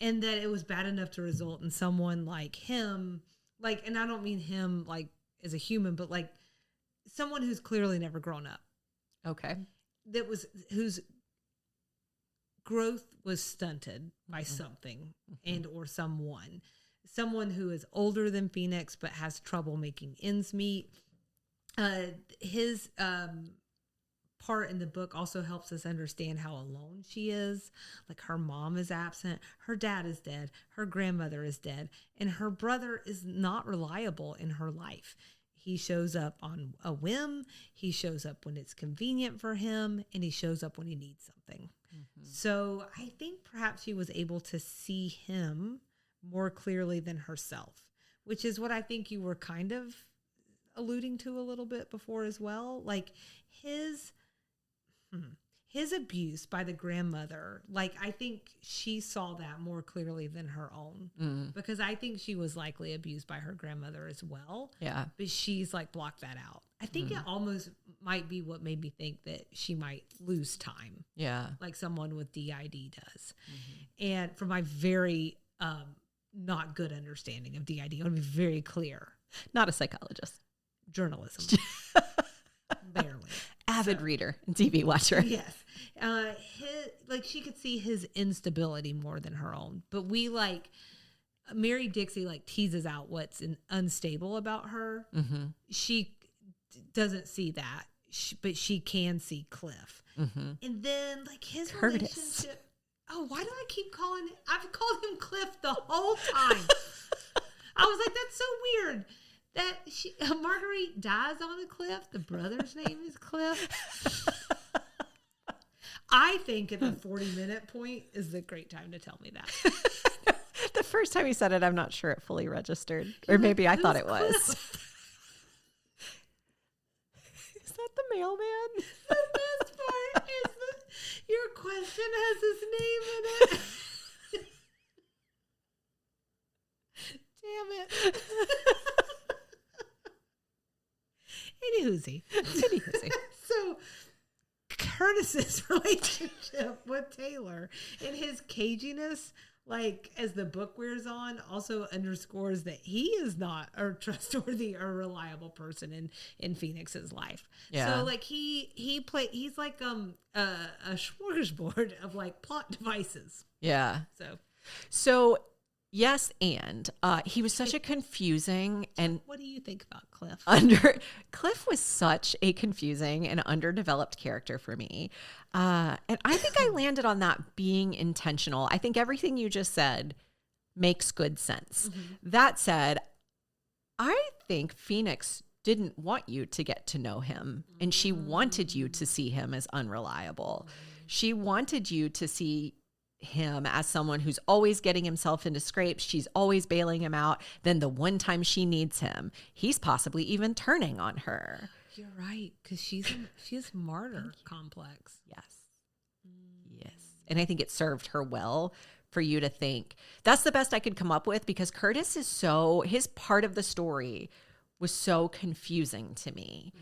and that it was bad enough to result in someone like him, like, and I don't mean him like as a human, but like someone who's clearly never grown up. Okay. Whose growth was stunted by something and or someone who is older than Phoenix but has trouble making ends meet. His part in the book also helps us understand how alone she is. Like her mom is absent, her dad is dead, her grandmother is dead, and her brother is not reliable in her life. He shows up on a whim. He shows up when it's convenient for him, and he shows up when he needs something. So I think perhaps she was able to see him more clearly than herself, which is what I think you were kind of alluding to a little bit before as well. Like his abuse by the grandmother, like I think she saw that more clearly than her own because I think she was likely abused by her grandmother as well. Yeah. But she's like blocked that out. I think it almost might be what made me think that she might lose time. Yeah. Like someone with DID does. And from my very not good understanding of DID, I want to be very clear. Not a psychologist. Journalism. Barely. Avid reader and TV watcher. Yes. Like she could see his instability more than her own. But we like, Mary Dixie like teases out what's unstable about her. She doesn't see that, but she can see Cliff. And then like his relationship. Oh, why do I keep calling it? I've called him Cliff the whole time. I was like, that's so weird. That Marguerite dies on a cliff. The brother's name is Cliff. I think at the 40-minute point is the great time to tell me that. The first time you said it, I'm not sure it fully registered. Or maybe I thought it was. Is that the mailman? The best part is that your question has his name in it. Damn it. Anywhoosie. So Curtis's relationship with Taylor and his caginess, like as the book wears on, also underscores that he is not a trustworthy or reliable person in Phoenix's life. Yeah. So like he's like a smorgasbord of like plot devices. Yeah. So yes, and he was such a confusing and what do you think about Cliff? Cliff was such a confusing and underdeveloped character for me. And I think I landed on that being intentional. I think everything you just said makes good sense. That said, I think Phoenix didn't want you to get to know him, and she wanted you to see him as unreliable. She wanted you to see him as someone who's always getting himself into scrapes. She's always bailing him out. Then the one time she needs him, he's possibly even turning on her. You're right, because she has martyr complex. Yes. And I think it served her well for you to think. That's the best I could come up with, because Curtis is his part of the story was so confusing to me.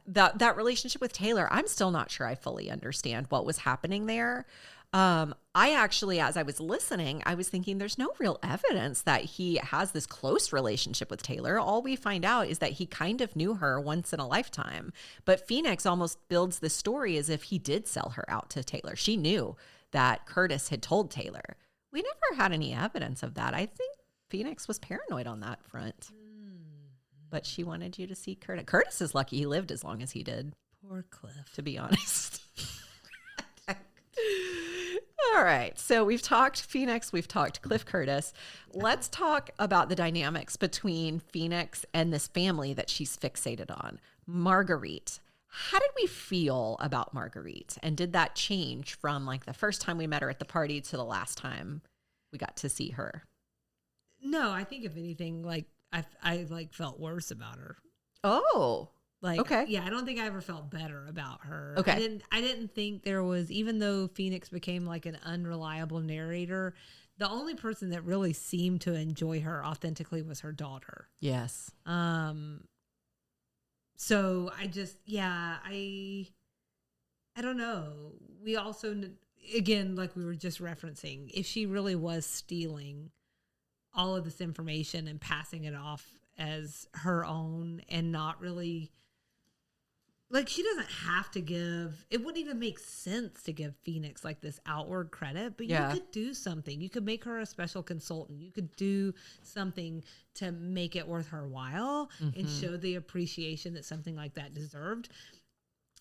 That relationship with Taylor, I'm still not sure I fully understand what was happening there. I actually, as I was listening, I was thinking there's no real evidence that he has this close relationship with Taylor. All we find out is that he kind of knew her once in a lifetime. But Phoenix almost builds the story as if he did sell her out to Taylor. She knew that Curtis had told Taylor. We never had any evidence of that. I think Phoenix was paranoid on that front. But she wanted you to see Curtis. Curtis is lucky he lived as long as he did. Poor Cliff. To be honest. All right. So we've talked Phoenix. We've talked Cliff Curtis. Let's talk about the dynamics between Phoenix and this family that she's fixated on. Marguerite. How did we feel about Marguerite? And did that change from like the first time we met her at the party to the last time we got to see her? No, I think if anything, like I like felt worse about her. Oh, like, okay. Yeah, I don't think I ever felt better about her. Okay. I didn't think there was, even though Phoenix became like an unreliable narrator, the only person that really seemed to enjoy her authentically was her daughter. Yes. So I just, I don't know. We also, again, like we were just referencing, if she really was stealing all of this information and passing it off as her own and not really, like, she doesn't have to give, it wouldn't even make sense to give Phoenix like this outward credit, but you could do something. You could make her a special consultant. You could do something to make it worth her while and show the appreciation that something like that deserved.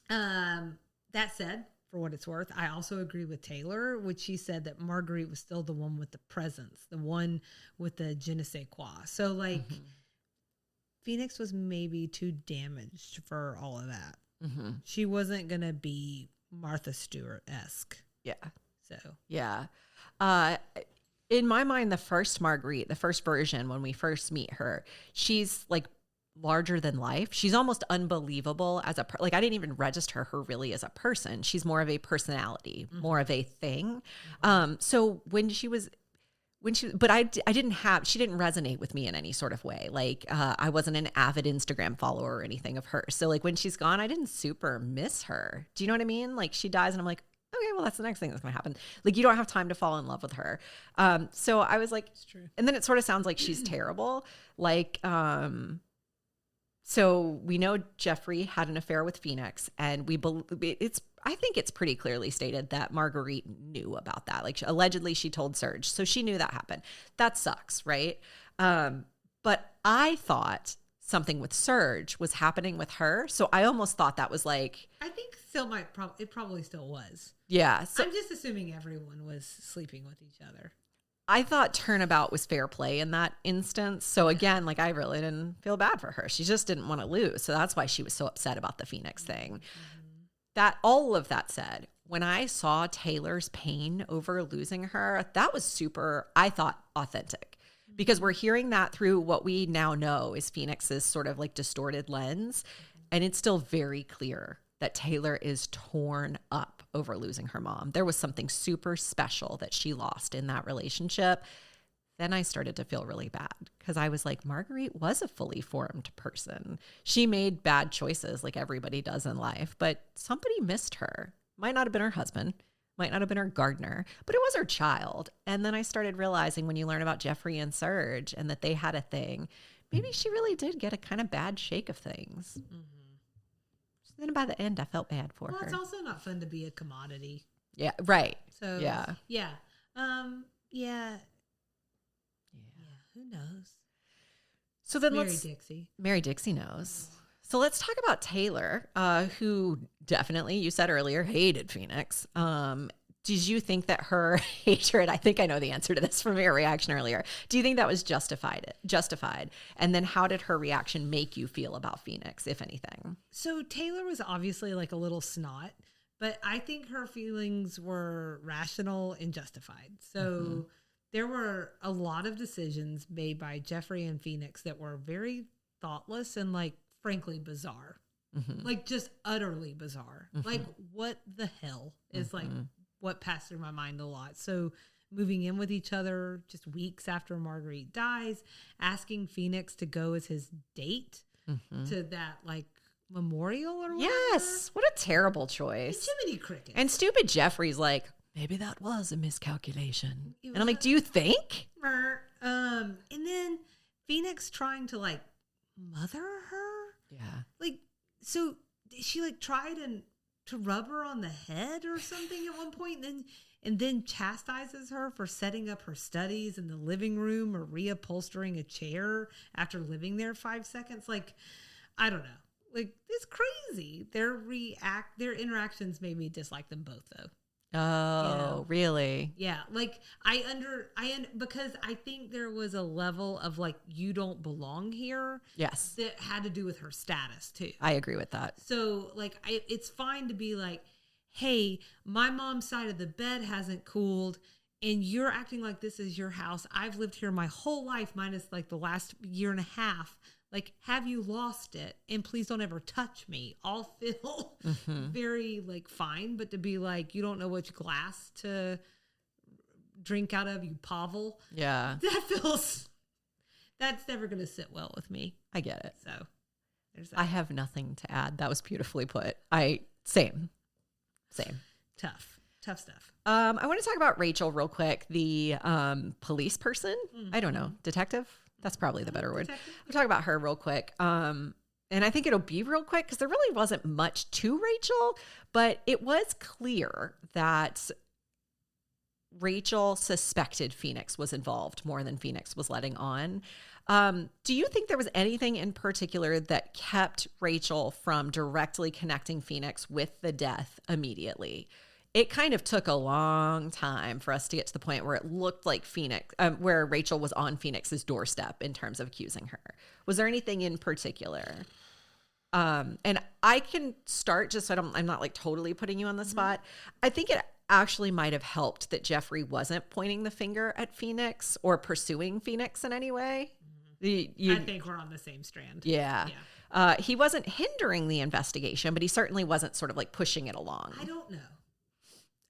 That said, for what it's worth, I also agree with Taylor, which she said that Marguerite was still the one with the presence, the one with the je ne sais quoi. So, like, Phoenix was maybe too damaged for all of that. She wasn't going to be Martha Stewart-esque. Yeah. So. Yeah. In my mind, the first Marguerite, the first version, when we first meet her, she's like larger than life. She's almost unbelievable as like I didn't even register her really as a person. She's more of a personality, more of a thing. So she didn't resonate with me in any sort of way. Like, I wasn't an avid Instagram follower or anything of hers. So like when she's gone, I didn't super miss her. Do you know what I mean? Like she dies and I'm like, okay, well, that's the next thing that's going to happen. Like you don't have time to fall in love with her. So I was like, it's true. And then it sort of sounds like she's terrible. Like, so we know Jeffrey had an affair with Phoenix, and I think it's pretty clearly stated that Marguerite knew about that. Like allegedly she told Serge. So she knew that happened. That sucks, right? But I thought something with Serge was happening with her. So I almost thought that was like, I think it probably still was. Yeah. So I'm just assuming everyone was sleeping with each other. I thought turnabout was fair play in that instance. So again, like I really didn't feel bad for her. She just didn't want to lose. So that's why she was so upset about the Phoenix thing. That all of that said, when I saw Taylor's pain over losing her, that was super, I thought, authentic. Because we're hearing that through what we now know is Phoenix's sort of like distorted lens. And it's still very clear that Taylor is torn up over losing her mom. There was something super special that she lost in that relationship. Then I started to feel really bad because I was like, Marguerite was a fully formed person. She made bad choices like everybody does in life, but somebody missed her. Might not have been her husband, might not have been her gardener, but it was her child. And then I started realizing when you learn about Jeffrey and Serge and that they had a thing, maybe she really did get a kind of bad shake of things. Then by the end, I felt bad for her. Well, it's also not fun to be a commodity. Yeah, right. So, yeah. Who knows? So then Mary Dixie knows. So let's talk about Taylor, who definitely, you said earlier, hated Phoenix. Did you think that her hatred, I think I know the answer to this from your reaction earlier. Do you think that was justified? And then how did her reaction make you feel about Phoenix, if anything? So Taylor was obviously like a little snot, but I think her feelings were rational and justified. So there were a lot of decisions made by Jeffrey and Phoenix that were very thoughtless and like frankly bizarre. Like just utterly bizarre. Like what the hell is like what passed through my mind a lot. So moving in with each other just weeks after Marguerite dies, asking Phoenix to go as his date to that like memorial or whatever. Yes. What a terrible choice. Jiminy Cricket. And stupid Jeffrey's like, maybe that was a miscalculation. And I'm like, do you think? And then Phoenix trying to like mother her. Yeah. Like, so she like tried to rub her on the head or something at one point, and then chastises her for setting up her studies in the living room or reupholstering a chair after living there 5 seconds. Like, I don't know. Like, it's crazy. Their interactions made me dislike them both, though. Oh, really? Yeah. Like, because I think there was a level of like, you don't belong here. Yes. That had to do with her status too. I agree with that. So like, it's fine to be like, hey, my mom's side of the bed hasn't cooled and you're acting like this is your house. I've lived here my whole life minus like the last year and a half. Like, have you lost it? And please don't ever touch me. I'll feel very like fine, but to be like, you don't know which glass to drink out of, you Pavel. Yeah. That's never going to sit well with me. I get it. So there's that. I have nothing to add. That was beautifully put. Same. Tough stuff. I want to talk about Rachel real quick. The police person. I don't know. Detective? That's probably the better word. We'll talk about her real quick. And I think it'll be real quick because there really wasn't much to Rachel, but it was clear that Rachel suspected Phoenix was involved more than Phoenix was letting on. Do you think there was anything in particular that kept Rachel from directly connecting Phoenix with the death immediately? It kind of took a long time for us to get to the point where it looked like where Rachel was on Phoenix's doorstep in terms of accusing her. Was there anything in particular? And I can start just so I'm not like totally putting you on the spot. I think it actually might have helped that Jeffrey wasn't pointing the finger at Phoenix or pursuing Phoenix in any way. I think we're on the same strand. Yeah. He wasn't hindering the investigation, but he certainly wasn't sort of like pushing it along. I don't know.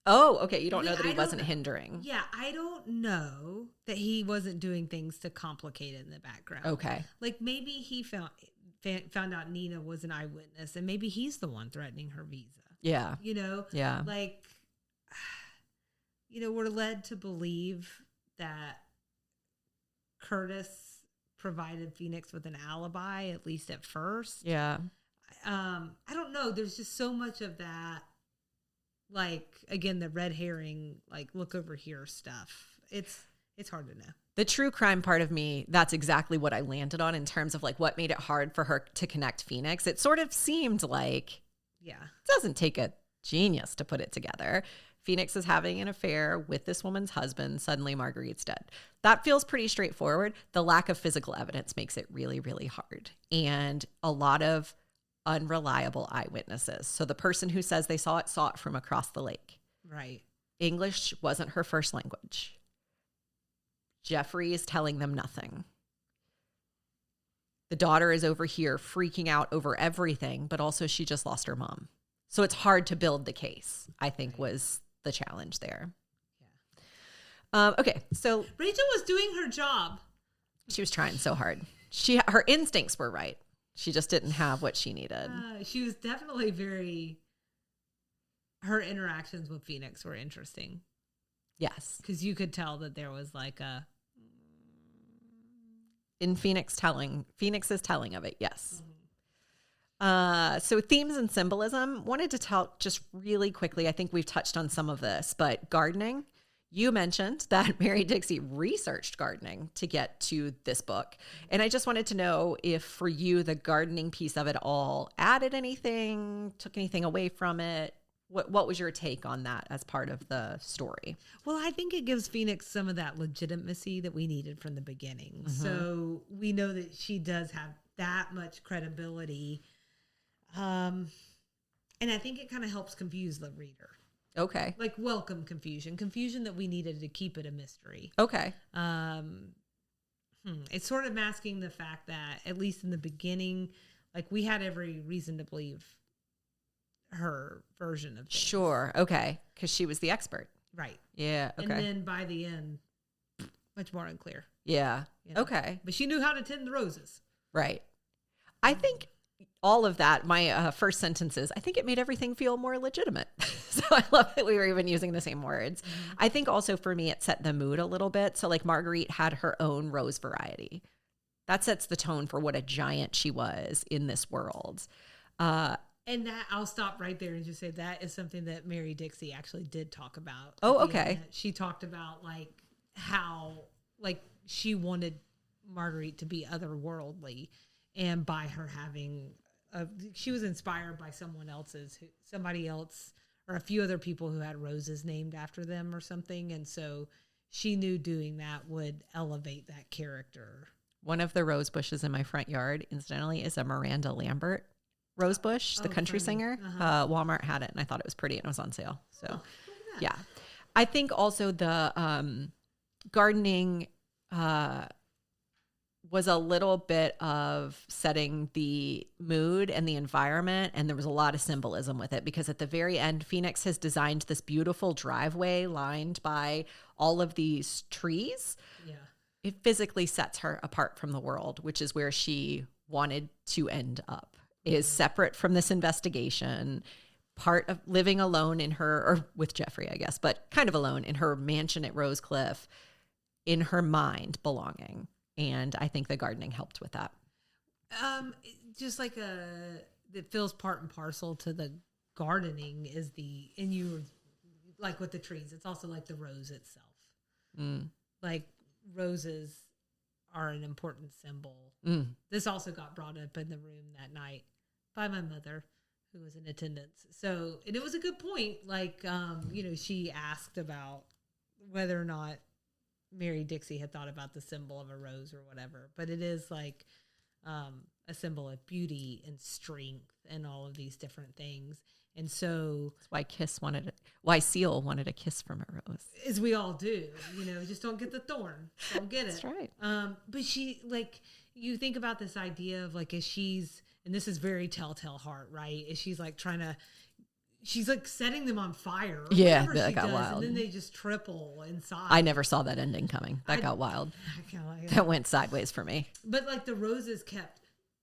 Oh, okay. You don't know that he wasn't hindering. Yeah, I don't know that he wasn't doing things to complicate it in the background. Okay. Like maybe he found out Nina was an eyewitness and maybe he's the one threatening her visa. Yeah. You know? Yeah. Like, you know, we're led to believe that Curtis provided Phoenix with an alibi, at least at first. Yeah. I don't know. There's just so much of that. Like, again, the red herring, like, look over here stuff. It's hard to know. The true crime part of me, that's exactly what I landed on in terms of like what made it hard for her to connect Phoenix. It sort of seemed like, it doesn't take a genius to put it together. Phoenix is having an affair with this woman's husband. Suddenly Marguerite's dead. That feels pretty straightforward. The lack of physical evidence makes it really, really hard. And a lot of unreliable eyewitnesses. So the person who says they saw it from across the lake. Right. English wasn't her first language. Jeffrey is telling them nothing. The daughter is over here freaking out over everything, but also she just lost her mom. So it's hard to build the case, I think was the challenge there. Yeah. Okay, so Rachel was doing her job. She was trying so hard. Her instincts were right. She just didn't have what she needed. She was definitely her interactions with Phoenix were interesting. Yes. Because you could tell that there was like in Phoenix's telling of it, yes. So themes and symbolism, wanted to tell just really quickly, I think we've touched on some of this, but gardening. You mentioned that Mary Dixie researched gardening to get to this book. And I just wanted to know if for you, the gardening piece of it all added anything, took anything away from it. What was your take on that as part of the story? Well, I think it gives Phoenix some of that legitimacy that we needed from the beginning. So we know that she does have that much credibility. And I think it kind of helps confuse the reader. Okay. Like welcome confusion that we needed to keep it a mystery. Okay. It's sort of masking the fact that at least in the beginning, like we had every reason to believe her version of things. Sure. Okay. Because she was the expert. Right. Yeah. Okay. And then by the end, much more unclear. Yeah. You know? Okay. But she knew how to tend the roses. Right. I think all of that, my first sentence is, I think it made everything feel more legitimate. So I love that we were even using the same words. I think also for me, it set the mood a little bit. So like Marguerite had her own rose variety. That sets the tone for what a giant she was in this world. And that, I'll stop right there and just say that is something that Mary Dixie actually did talk about. Oh, at the okay. end. She talked about like how like she wanted Marguerite to be otherworldly, and by her having she was inspired by somebody else or a few other people who had roses named after them or something, and so she knew doing that would elevate that character. One of the rose bushes in my front yard, incidentally, is a Miranda Lambert rose bush, the country singer. Walmart had it, and I thought it was pretty, and it was on sale. So, yeah. I think also the gardening was a little bit of setting the mood and the environment, and there was a lot of symbolism with it, because at the very end, Phoenix has designed this beautiful driveway lined by all of these trees. Yeah. It physically sets her apart from the world, which is where she wanted to end up, is separate from this investigation, part of living alone in her, or with Jeffrey, I guess, but kind of alone in her mansion at Rose Cliff, in her mind belonging. And I think the gardening helped with that. Just like it feels part and parcel to the gardening is and you were like with the trees, it's also like the rose itself. Like roses are an important symbol. This also got brought up in the room that night by my mother, who was in attendance. So, and it was a good point. Like, she asked about whether or not Mary Dixie had thought about the symbol of a rose or whatever, but it is like a symbol of beauty and strength and all of these different things. And so that's why Seal wanted a kiss from a rose. As we all do, just don't get the thorn. Don't get it. That's right. But she, like, you think about this idea of like, and this is very Telltale Heart, right? Is she's like she's like setting them on fire. Yeah, that got wild. And then they just triple inside. I never saw that ending coming. That got wild. That went sideways for me. But like the roses kept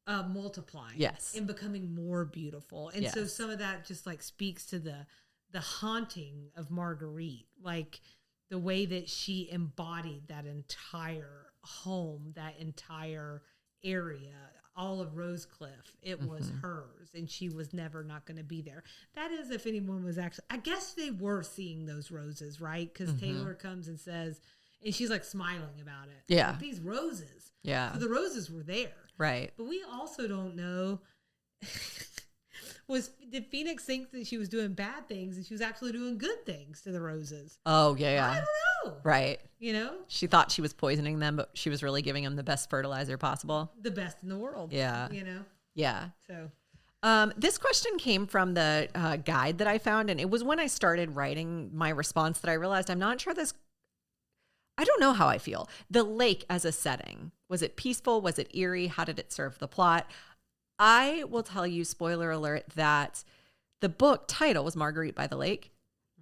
multiplying. Yes. And becoming more beautiful. And so Yes. some of that just like speaks to the haunting of Marguerite. Like the way that she embodied that entire home, that entire area, all of Rose Cliff, it was hers, and she was never not going to be there. That is, if anyone was actually, I guess they were seeing those roses, right? Because Taylor comes and says, and she's like smiling about it. Yeah. Like, these roses. Yeah. So the roses were there. Right. But we also don't know, did Phoenix think that she was doing bad things and she was actually doing good things to the roses? Oh, yeah. I don't know. Right. She thought she was poisoning them, but she was really giving them the best fertilizer possible. The best in the world. Yeah. Yeah. So this question came from the guide that I found, and it was when I started writing my response that I realized I'm not sure I don't know how I feel. The lake as a setting, was it peaceful? Was it eerie? How did it serve the plot? I will tell you, spoiler alert, that the book title was Marguerite by the Lake.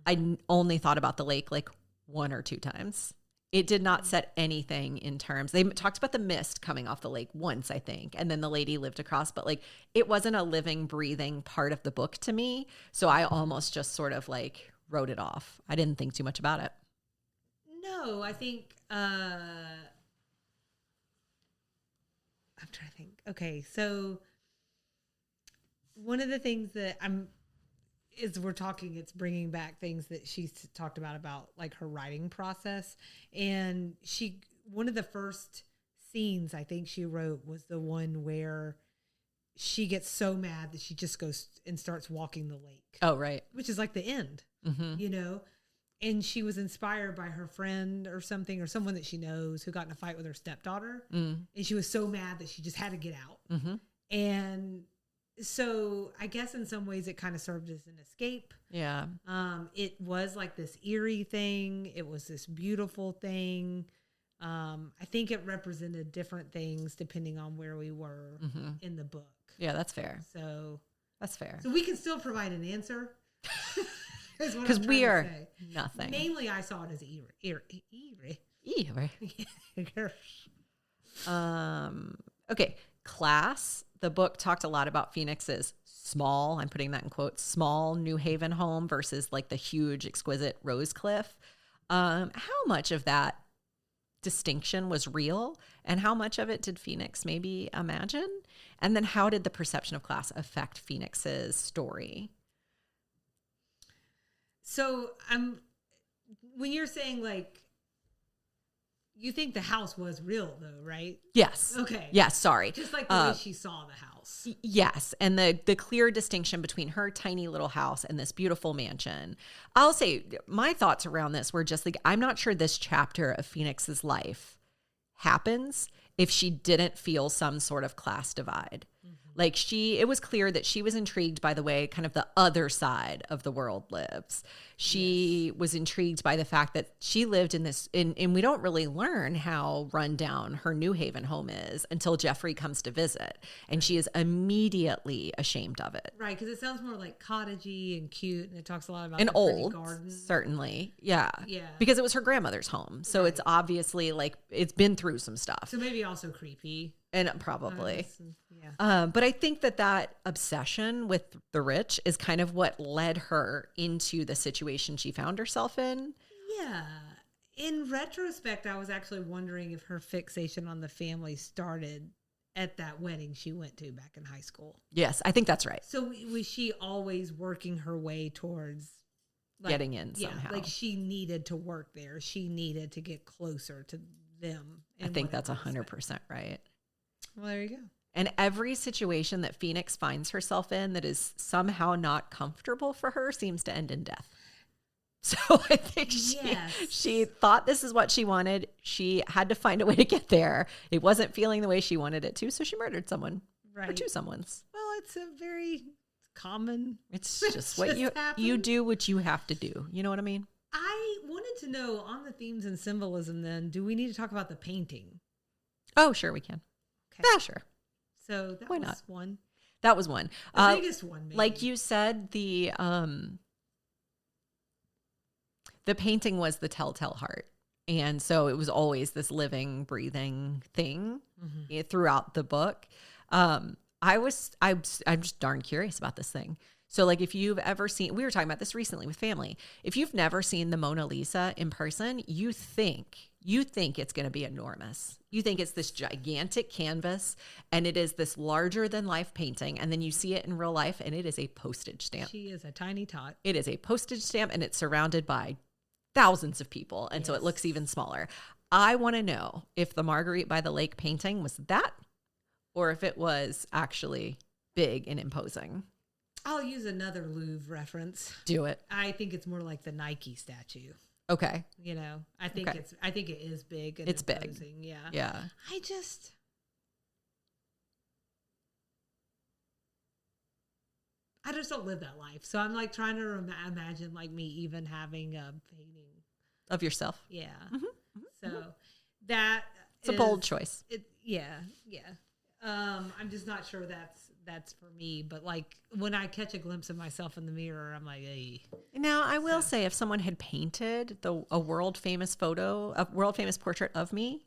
I only thought about the lake like one or two times. It did not set anything in terms. They talked about the mist coming off the lake once, I think, and then the lady lived across, but like it wasn't a living, breathing part of the book to me. So I almost just sort of like wrote it off. I didn't think too much about it. no, I think I'm trying to think. Okay, so one of the things that we're talking, it's bringing back things that she's talked about like her writing process. And one of the first scenes I think she wrote was the one where she gets so mad that she just goes and starts walking the lake. Oh, right. Which is like the end, and she was inspired by her friend or something, or someone that she knows who got in a fight with her stepdaughter. And she was so mad that she just had to get out. And so I guess in some ways it kind of served as an escape. Yeah. It was like this eerie thing. It was this beautiful thing. I think it represented different things depending on where we were in the book. Yeah, that's fair. So That's fair. we can still provide an answer. Because we are nothing. Mainly, I saw it as eerie. Okay. Class. The book talked a lot about Phoenix's small, I'm putting that in quotes, small New Haven home versus like the huge, exquisite Rosecliff. How much of that distinction was real, and how much of it did Phoenix maybe imagine? And then how did the perception of class affect Phoenix's story? So when you're saying like, you think the house was real though, right? Yes. Okay. Yes. Sorry. Just like the way she saw the house. Yes. And the clear distinction between her tiny little house and this beautiful mansion. I'll say my thoughts around this were just like, I'm not sure this chapter of Phoenix's life happens if she didn't feel some sort of class divide. Like it was clear that she was intrigued by the way kind of the other side of the world lives. She was intrigued by the fact that she lived in this, and we don't really learn how run down her New Haven home is until Jeffrey comes to visit. And she is immediately ashamed of it. Right, because it sounds more like cottagey and cute, and it talks a lot about and the old, garden. Certainly. Yeah. Yeah. Because it was her grandmother's home. So it's obviously like it's been through some stuff. So maybe also creepy. And probably. Yeah. But I think that obsession with the rich is kind of what led her into the situation she found herself in. Yeah. In retrospect, I was actually wondering if her fixation on the family started at that wedding she went to back in high school. Yes, I think that's right. So was she always working her way towards getting in somehow? Like she needed to work there. She needed to get closer to them. I think that's 100% right. Well, there you go. And every situation that Phoenix finds herself in that is somehow not comfortable for her seems to end in death. So I think she thought this is what she wanted. She had to find a way to get there. It wasn't feeling the way she wanted it to, so she murdered someone. Right. Or two someones. Well, it's a very common. It's just what you do what you have to do. You know what I mean? I wanted to know on the themes and symbolism then, do we need to talk about the painting? Oh, sure we can. Okay. Yeah, sure. So that Why was not? one. That was one. The biggest one, maybe. Like you said, the painting was the telltale heart. And so it was always this living, breathing thing throughout the book. I'm just darn curious about this thing. So like if you've ever seen, we were talking about this recently with family. If you've never seen the Mona Lisa in person, you think it's going to be enormous. You think it's this gigantic canvas and it is this larger than life painting. And then you see it in real life and it is a postage stamp. She is a tiny tot. It is a postage stamp and it's surrounded by thousands of people. And so it looks even smaller. I want to know if the Marguerite by the Lake painting was that or if it was actually big and imposing. I'll use another Louvre reference. Do it. I think it's more like the Nike statue. Okay. You know, I think it is big and it's imposing. Big. Yeah. Yeah. I just don't live that life. So I'm like trying to imagine like me even having a painting of yourself. Yeah. So that it's a bold choice. Yeah. I'm just not sure that's for me, but like when I catch a glimpse of myself in the mirror, I'm like, hey. Now I will say, if someone had painted a world famous portrait of me,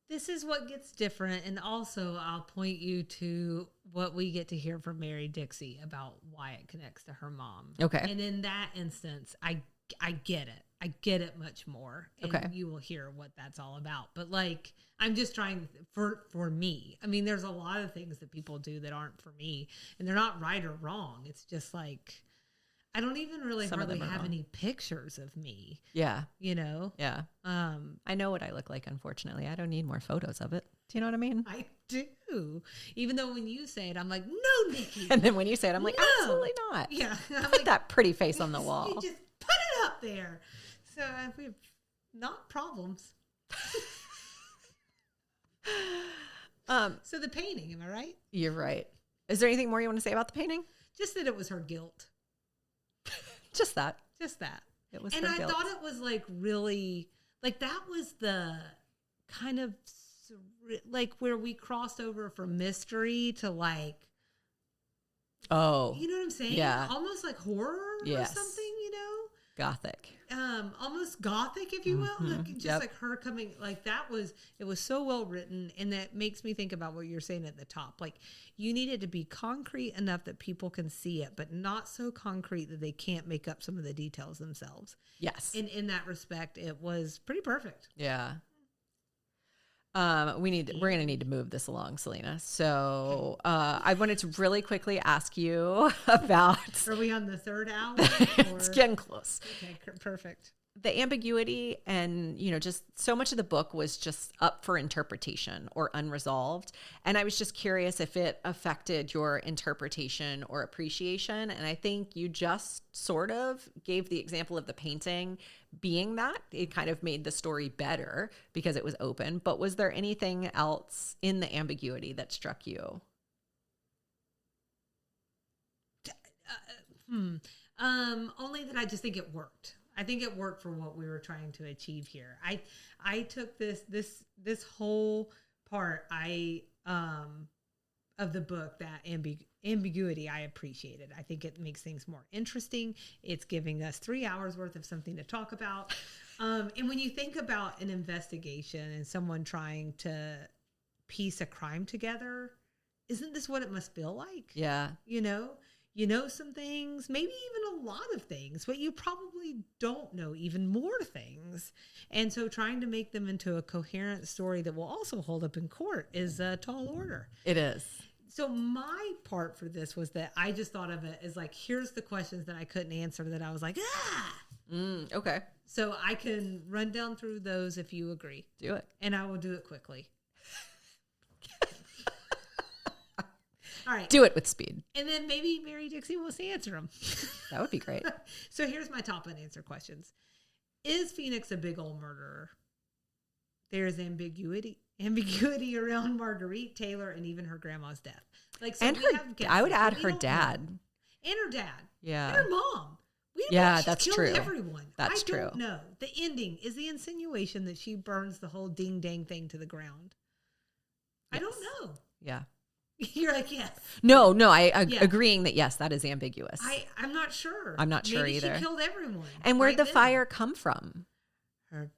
this is what gets different. And also I'll point you to what we get to hear from Mary Dixie about why it connects to her mom. Okay. And in that instance, I get it. I get it much more. And you will hear what that's all about. But like, I'm just trying for me. I mean, there's a lot of things that people do that aren't for me, and they're not right or wrong. It's just like, I don't even really hardly have any pictures of me. Yeah. You know? Yeah. I know what I look like, unfortunately. I don't need more photos of it. Do you know what I mean? I do. Even though when you say it, I'm like, no, Nikki. And then when you say it, I'm like, absolutely not. Yeah. Put that pretty face on the wall. You just put it up there. So we have not problems. So the painting, am I right? You're right. Is there anything more you want to say about the painting? Just that it was her guilt. Just that. It was her guilt. And I thought it was like really, like that was the kind of like where we crossed over from mystery to like Oh, You know what I'm saying? yeah. Almost like horror Yes. or something, Gothic. almost gothic, if you will. Like, just Yep. like her coming, like it was so well written. And that makes me think about what you're saying at the top. Like, you need it to be concrete enough that people can see it, but not so concrete that they can't make up some of the details themselves. Yes. And in that respect, it was pretty perfect. Yeah. We're going to need to move this along, Salina. So, I wanted to really quickly ask you about, Are we on the third hour? it's getting close. Okay, perfect. The ambiguity and, just so much of the book was just up for interpretation or unresolved. And I was just curious if it affected your interpretation or appreciation. And I think you just sort of gave the example of the painting being that it kind of made the story better because it was open. But was there anything else in the ambiguity that struck you? Only that I just think it worked. I think it worked for what we were trying to achieve here. I took this whole part of the book, that ambiguity, I appreciated. I think it makes things more interesting. It's giving us 3 hours worth of something to talk about. And when you think about an investigation and someone trying to piece a crime together, isn't this what it must feel like? Yeah. You know some things, maybe even a lot of things, but you probably don't know even more things. And so trying to make them into a coherent story that will also hold up in court is a tall order. It is. So my part for this was that I just thought of it as like, here's the questions that I couldn't answer that I was like, Okay. So I can run down through those if you agree. Do it. And I will do it quickly. All right. Do it with speed. And then maybe Mary Dixie wants to answer them. That would be great. So here's my top unanswered questions. Is Phoenix a big old murderer? There's ambiguity around Marguerite, Taylor, and even her grandma's death. Like, so And I would add her dad. And her dad. Yeah. And her mom. We don't Yeah, know. She's that's killed true. Everyone. That's I true. don't know. The ending is the insinuation that she burns the whole ding dang thing to the ground. Yes. I don't know. Yeah. You're like, yes. No, I Yeah. agreeing that yes, that is ambiguous. I'm not sure. I'm not sure Maybe either. She killed everyone. And where'd right the then. fire come from? Her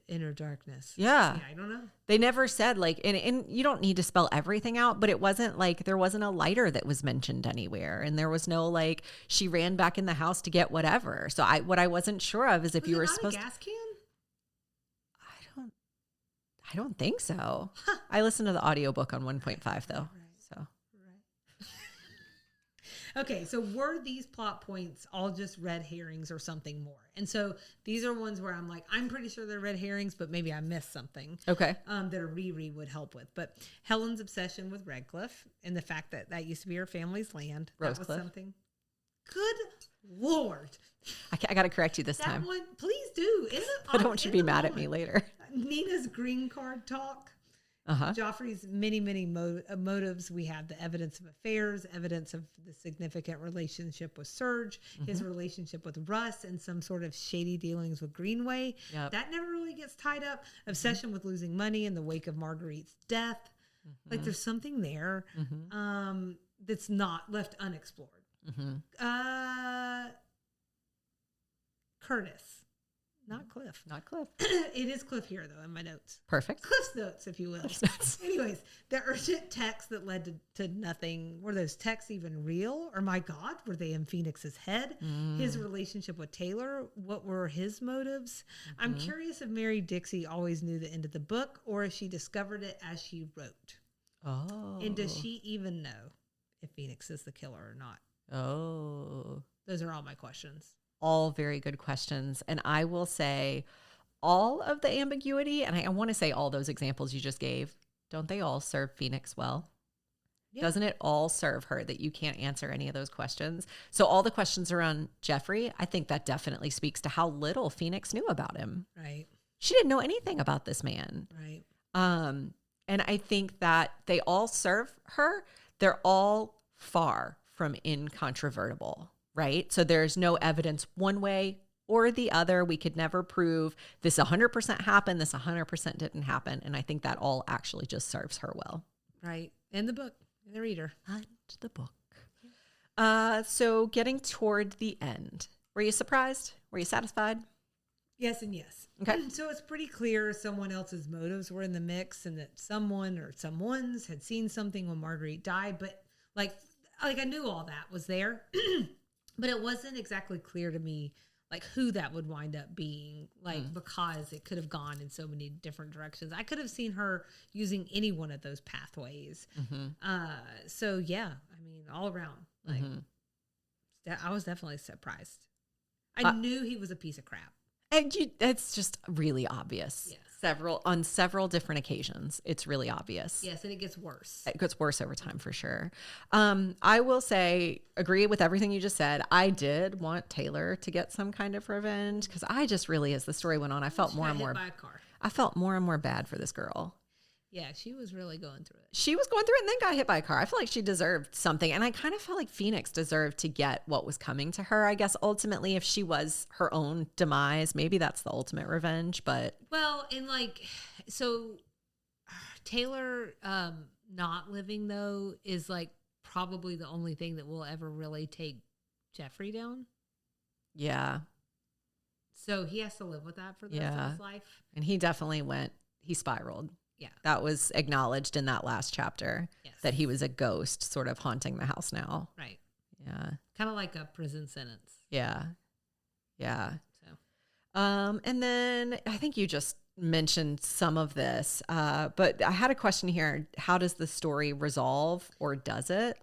inner darkness. Yeah. I don't know. They never said like, and you don't need to spell everything out, but it wasn't like there wasn't a lighter that was mentioned anywhere. And there was no like, she ran back in the house to get whatever. So what I wasn't sure of is if Was you it were not supposed a gas can? I don't think so. I listened to the audiobook on 1.5 though. Right. So Okay, so were these plot points all just red herrings or something more? And so these are ones where I'm like, I'm pretty sure they're red herrings, but maybe I missed something. okay. That a reread would help with. But Helen's obsession with Redcliffe and the fact that that used to be her family's land. That was Rosecliff. something. Good Lord. I got to correct you this That time. one, please do. I don't want you to be mad at me later. Nina's green card talk. Uh-huh. Joffrey's many motives. We have the evidence of affairs, evidence of the significant relationship with Serge, his relationship with Russ, and some sort of shady dealings with Greenway. Yep. That never really gets tied up. Obsession with losing money in the wake of Marguerite's death. Like there's something there that's not left unexplored. Curtis. Not Cliff. Not Cliff. It is Cliff here, though, in my notes. Perfect. Cliff's notes, if you will. Anyways, the urgent texts that led to nothing. Were those texts even real? Or my God, were they in Phoenix's head? His relationship with Taylor, what were his motives? I'm curious if Mary Dixie always knew the end of the book or if she discovered it as she wrote. Oh. And does she even know if Phoenix is the killer or not? Oh. Those are all my questions. All very good questions. And I will say all of the ambiguity, and I want to say all those examples you just gave, don't they all serve Phoenix well? Yeah. Doesn't it all serve her that you can't answer any of those questions? So all the questions around Jeffrey, I think that definitely speaks to how little Phoenix knew about him. Right. She didn't know anything about this man. Right. And I think that they all serve her. They're all far from incontrovertible. Right? So there's no evidence one way or the other. We could never prove this 100% happened, this 100% didn't happen. And I think that all actually just serves her well. Right. And the book, and the reader. And the book. So getting toward the end, were you surprised? Were you satisfied? Yes and yes. Okay. So it's pretty clear someone else's motives were in the mix and that someone or someone's had seen something when Marguerite died. But like I knew all that was there, but it wasn't exactly clear to me like who that would wind up being, like because it could have gone in so many different directions. I could have seen her using any one of those pathways. So yeah, I mean, all around, like I was definitely surprised. I knew he was a piece of crap. And it's just really obvious. Yes. On several different occasions, it's really obvious. Yes, and it gets worse. It gets worse over time for sure. I will say, agree with everything you just said. I did want Taylor to get some kind of revenge because I just really, as the story went on, I felt more and more. By a car. I felt more and more bad for this girl. Yeah, she was really going through it. She was going through it and then got hit by a car. I feel like she deserved something. And I kind of felt like Phoenix deserved to get what was coming to her. I guess ultimately, if she was her own demise, maybe that's the ultimate revenge. But well, and like, so Taylor not living though is like probably the only thing that will ever really take Jeffrey down. yeah. So he has to live with that for the rest of his life. And he spiraled. Yeah. That was acknowledged in that last chapter, that he was a ghost sort of haunting the house now. Right. Yeah. Kind of like a prison sentence. Yeah. Yeah. So, and then I think you just mentioned some of this, but I had a question here. How does the story resolve, or does it?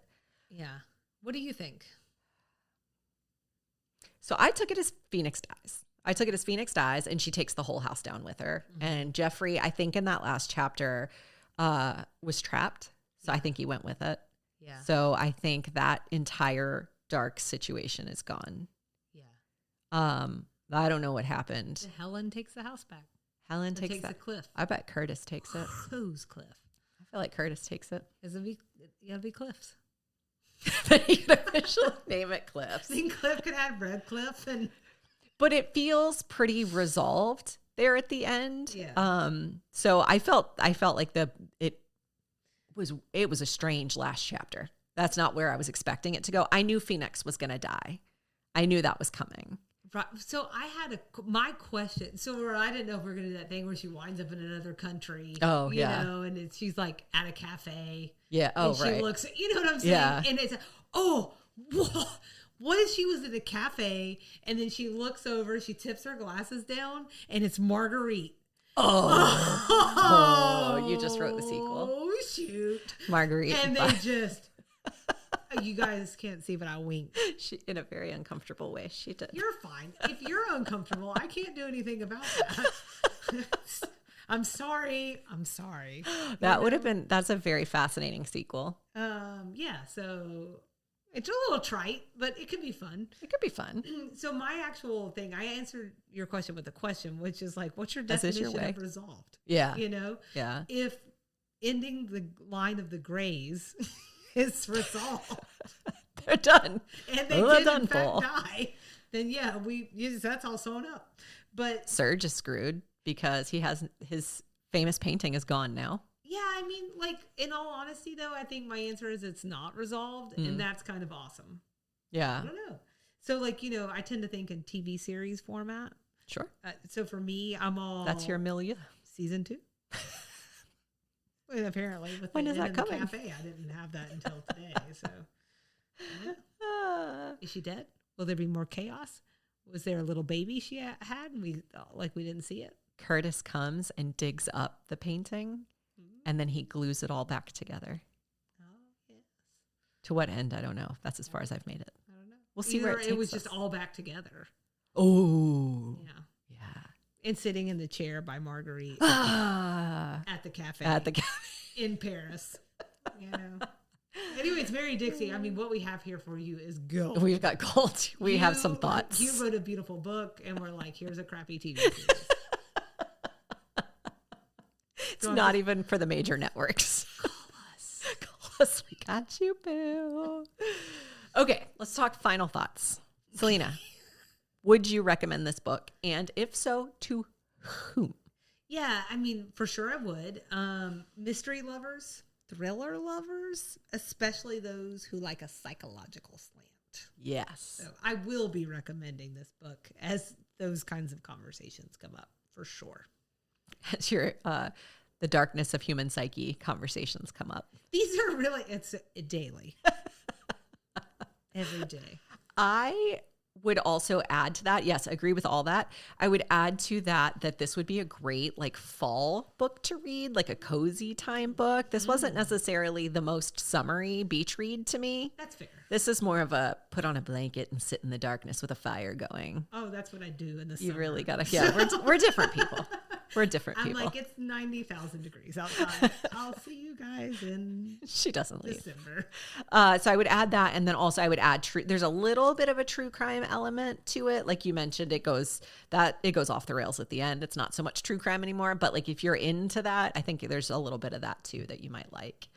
yeah. What do you think? So I took it as Phoenix dies. And she takes the whole house down with her. And Jeffrey, I think in that last chapter, was trapped. So I think he went with it. Yeah. So I think that entire dark situation is gone. Yeah. I don't know what happened. Helen takes the house back. Helen takes the cliff. I bet Curtis takes it. Whose cliff? I feel like Curtis takes it. You gotta be Cliffs. But he could officially name it Cliffs. I think Cliff could add Red Cliff But it feels pretty resolved there at the end. Yeah. So I felt like it was a strange last chapter. That's not where I was expecting it to go. I knew Phoenix was going to die. I knew that was coming. Right. So I had my question. So I didn't know if we were going to do that thing where she winds up in another country. Oh, you yeah. know, and she's like at a cafe. Yeah. Oh, and she right. looks, you know what I'm saying? Yeah. And it's, oh, whoa. What if she was at a cafe and then she looks over, she tips her glasses down, and it's Marguerite. Oh, you just wrote the sequel. Oh, shoot. Marguerite. And they just, you guys can't see, but I winked. She, in a very uncomfortable way, she did. You're fine. If you're uncomfortable, I can't do anything about that. I'm sorry. That's a very fascinating sequel. Yeah, so it's a little trite, but it could be fun. It could be fun. So my actual thing, I answered your question with a question, which is like, what's your definition of resolved? Yeah. You know? Yeah. If ending the line of the Greys is resolved. They're done. And they did in fact die, then yeah, that's all sewn up. But Serge is screwed because his famous painting is gone now. Yeah, I mean, like, in all honesty, though, I think my answer is it's not resolved, and that's kind of awesome. Yeah. I don't know. So, like, you know, I tend to think in TV series format. Sure. So for me, I'm all... That's your milieu. Season 2. And apparently, with when the is end that of coming? The cafe, I didn't have that until today, so... Yeah. Is she dead? Will there be more chaos? Was there a little baby she had, and we didn't see it? Curtis comes and digs up the painting. And then he glues it all back together. Oh, yes. To what end? I don't know. That's as far as I've made it. I don't know. We'll see where it takes us. It was just all back together. Oh. Yeah. Yeah. And sitting in the chair by Marguerite at the cafe. In Paris. You know. Anyways, Mary Dixie, I mean, what we have here for you is gold. We've got gold. We have some thoughts. You wrote a beautiful book, and we're like, here's a crappy TV series. It's not even for the major networks. Call us. We got you, boo. Okay, let's talk final thoughts. Salina, would you recommend this book? And if so, to whom? Yeah, I mean, for sure I would. Mystery lovers, thriller lovers, especially those who like a psychological slant. Yes. So I will be recommending this book as those kinds of conversations come up for sure. As your the darkness of human psyche conversations come up. These are really, it's daily. Every day. I would also add to that, yes, agree with all that. I would add to that this would be a great like fall book to read, like a cozy time book. This wasn't necessarily the most summery beach read to me. That's fair. This is more of a put on a blanket and sit in the darkness with a fire going. Oh, that's what I do in the You summer. really gotta, yeah, we're different people. We're different people. I'm like, it's 90,000 degrees outside. I'll see you guys in She doesn't leave. December. So I would add that. And then also I would add there's a little bit of a true crime element to it. Like you mentioned, it goes off the rails at the end. It's not so much true crime anymore, but like if you're into that, I think there's a little bit of that too that you might like.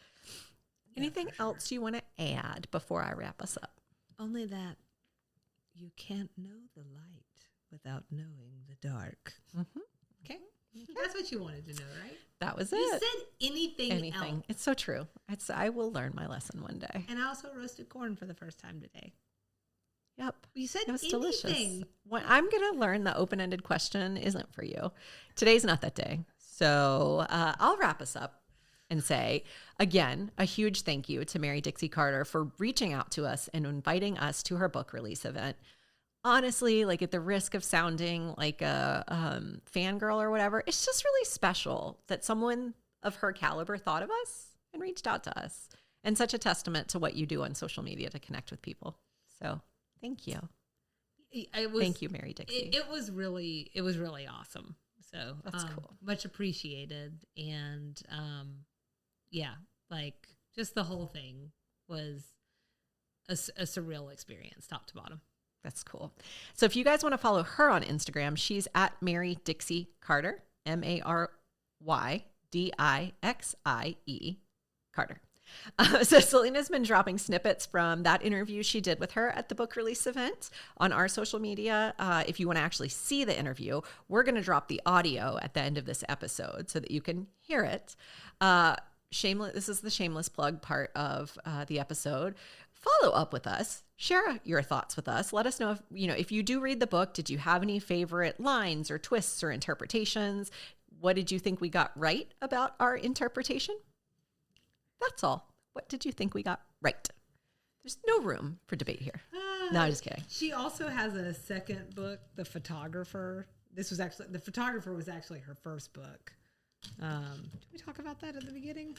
Anything else you want to add before I wrap us up? Only that you can't know the light without knowing the dark. Mm-hmm. Okay. That's what you wanted to know, right? That was You it. said anything else. It's so true. I will learn my lesson one day. And I also roasted corn for the first time today. Yep. You said It was anything. delicious. I'm going to learn the open-ended question isn't for you. Today's not that day. So I'll wrap us up and say, again, a huge thank you to Mary Dixie Carter for reaching out to us and inviting us to her book release event. Honestly, like at the risk of sounding like a fangirl or whatever, it's just really special that someone of her caliber thought of us and reached out to us. And such a testament to what you do on social media to connect with people. So thank you. Thank you, Mary Dixie. It was really awesome. So That's cool. Much appreciated. And yeah, like just the whole thing was a surreal experience, top to bottom. That's cool. So if you guys want to follow her on Instagram, she's at Mary Dixie Carter, MaryDixie Carter. So Salina's been dropping snippets from that interview she did with her at the book release event on our social media. If you want to actually see the interview, we're going to drop the audio at the end of this episode so that you can hear it. Shameless. This is the shameless plug part of the episode. Follow up with us. Share your thoughts with us. Let us know if you do read the book, did you have any favorite lines or twists or interpretations? What did you think we got right about our interpretation? That's all. What did you think we got right? There's no room for debate here. No, I'm just kidding. She also has a second book, The Photographer. The Photographer was actually her first book. Did we talk about that at the beginning?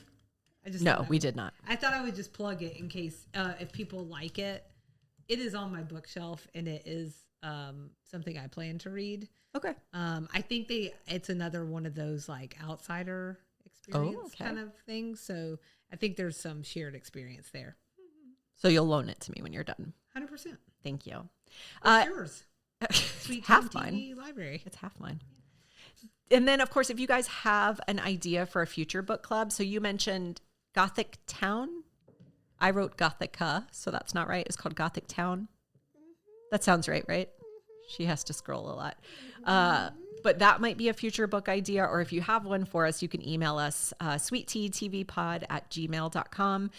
No, we did not. I thought I would just plug it in case if people like it. It is on my bookshelf, and it is something I plan to read. Okay. I think it's another one of those like outsider experience kind of things. So I think there's some shared experience there. So you'll loan it to me when you're done. 100%. Thank you. It's yours. Sweet half TV mine. Library. It's half mine. And then, of course, if you guys have an idea for a future book club, so you mentioned Gothic Town. I wrote Gothica, so that's not right. It's called Gothic Town. That sounds right, right? She has to scroll a lot. But that might be a future book idea, or if you have one for us, you can email us, sweetteatvpod@gmail.com,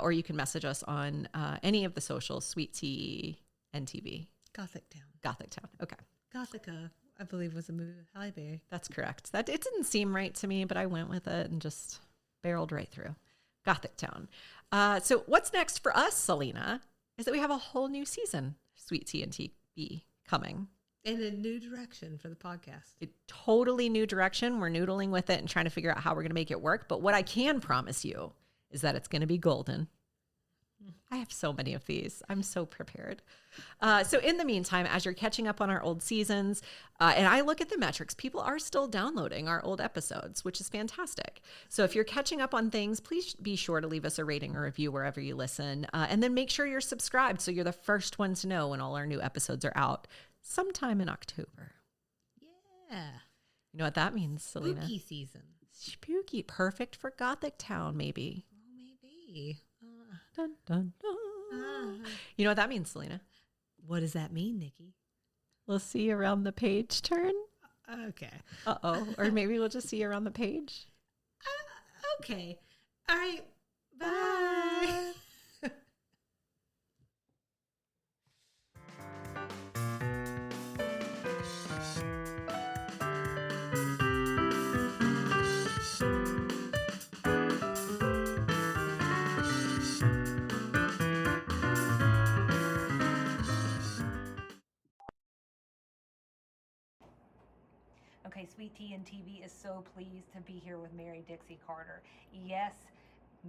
or you can message us on any of the socials, Sweet Tea NTV. Gothic Town. Gothic Town, okay. Gothica, I believe, was a movie with Halle Berry. That's correct. It didn't seem right to me, but I went with it and just barreled right through. Gothic Town. So what's next for us, Salina, is that we have a whole new season, Sweet Tea and TV, coming. In a new direction for the podcast. A totally new direction. We're noodling with it and trying to figure out how we're going to make it work. But what I can promise you is that it's going to be golden. I have so many of these. I'm so prepared. So in the meantime, as you're catching up on our old seasons, and I look at the metrics, people are still downloading our old episodes, which is fantastic. So if you're catching up on things, please be sure to leave us a rating or review wherever you listen. And then make sure you're subscribed so you're the first one to know when all our new episodes are out sometime in October. Yeah. You know what that means, Salina? Spooky season. Spooky. Perfect for Gothic Town, maybe. Well, maybe. Dun, dun, dun. You know what that means, Salina? What does that mean, Nikki? We'll see you around the page turn. Okay. Uh-oh. Or maybe we'll just see you around the page. Okay. All right. Bye. Okay, Sweet Tea and TV is so pleased to be here with Mary Dixie Carter. Yes,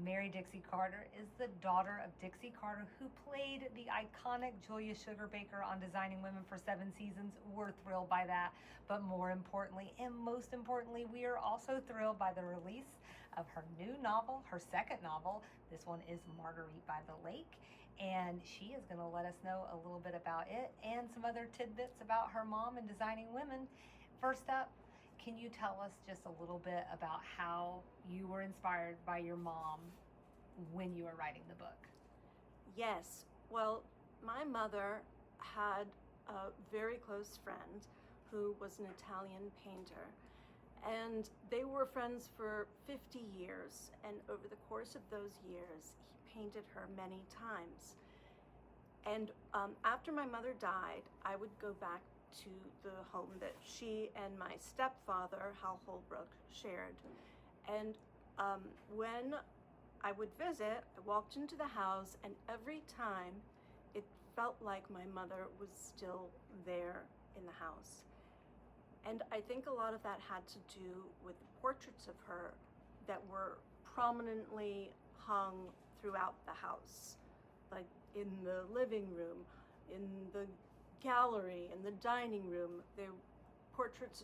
Mary Dixie Carter is the daughter of Dixie Carter, who played the iconic Julia Sugarbaker on Designing Women for 7 seasons. We're thrilled by that. But more importantly, and most importantly, we are also thrilled by the release of her new novel, her second novel. This one is Marguerite by the Lake. And she is going to let us know a little bit about it and some other tidbits about her mom and Designing Women. First up, can you tell us just a little bit about how you were inspired by your mom when you were writing the book? Yes. Well, my mother had a very close friend who was an Italian painter. And they were friends for 50 years. And over the course of those years, he painted her many times. And after my mother died, I would go back to the home that she and my stepfather, Hal Holbrook, shared. And when I would visit, I walked into the house, and every time it felt like my mother was still there in the house. And I think a lot of that had to do with the portraits of her that were prominently hung throughout the house, like in the living room, in the gallery, in the dining room. The portraits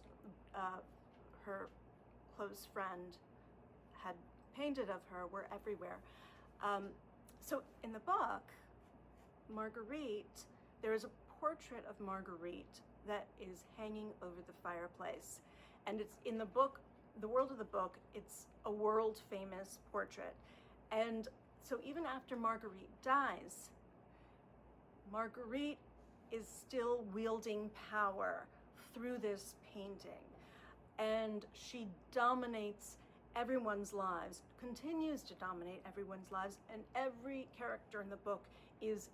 her close friend had painted of her were everywhere. So in the book, Marguerite, there is a portrait of Marguerite that is hanging over the fireplace. And it's in the book, the world of the book, it's a world famous portrait. And so even after Marguerite dies, Marguerite is still wielding power through this painting. And she dominates everyone's lives, continues to dominate everyone's lives, and every character in the book is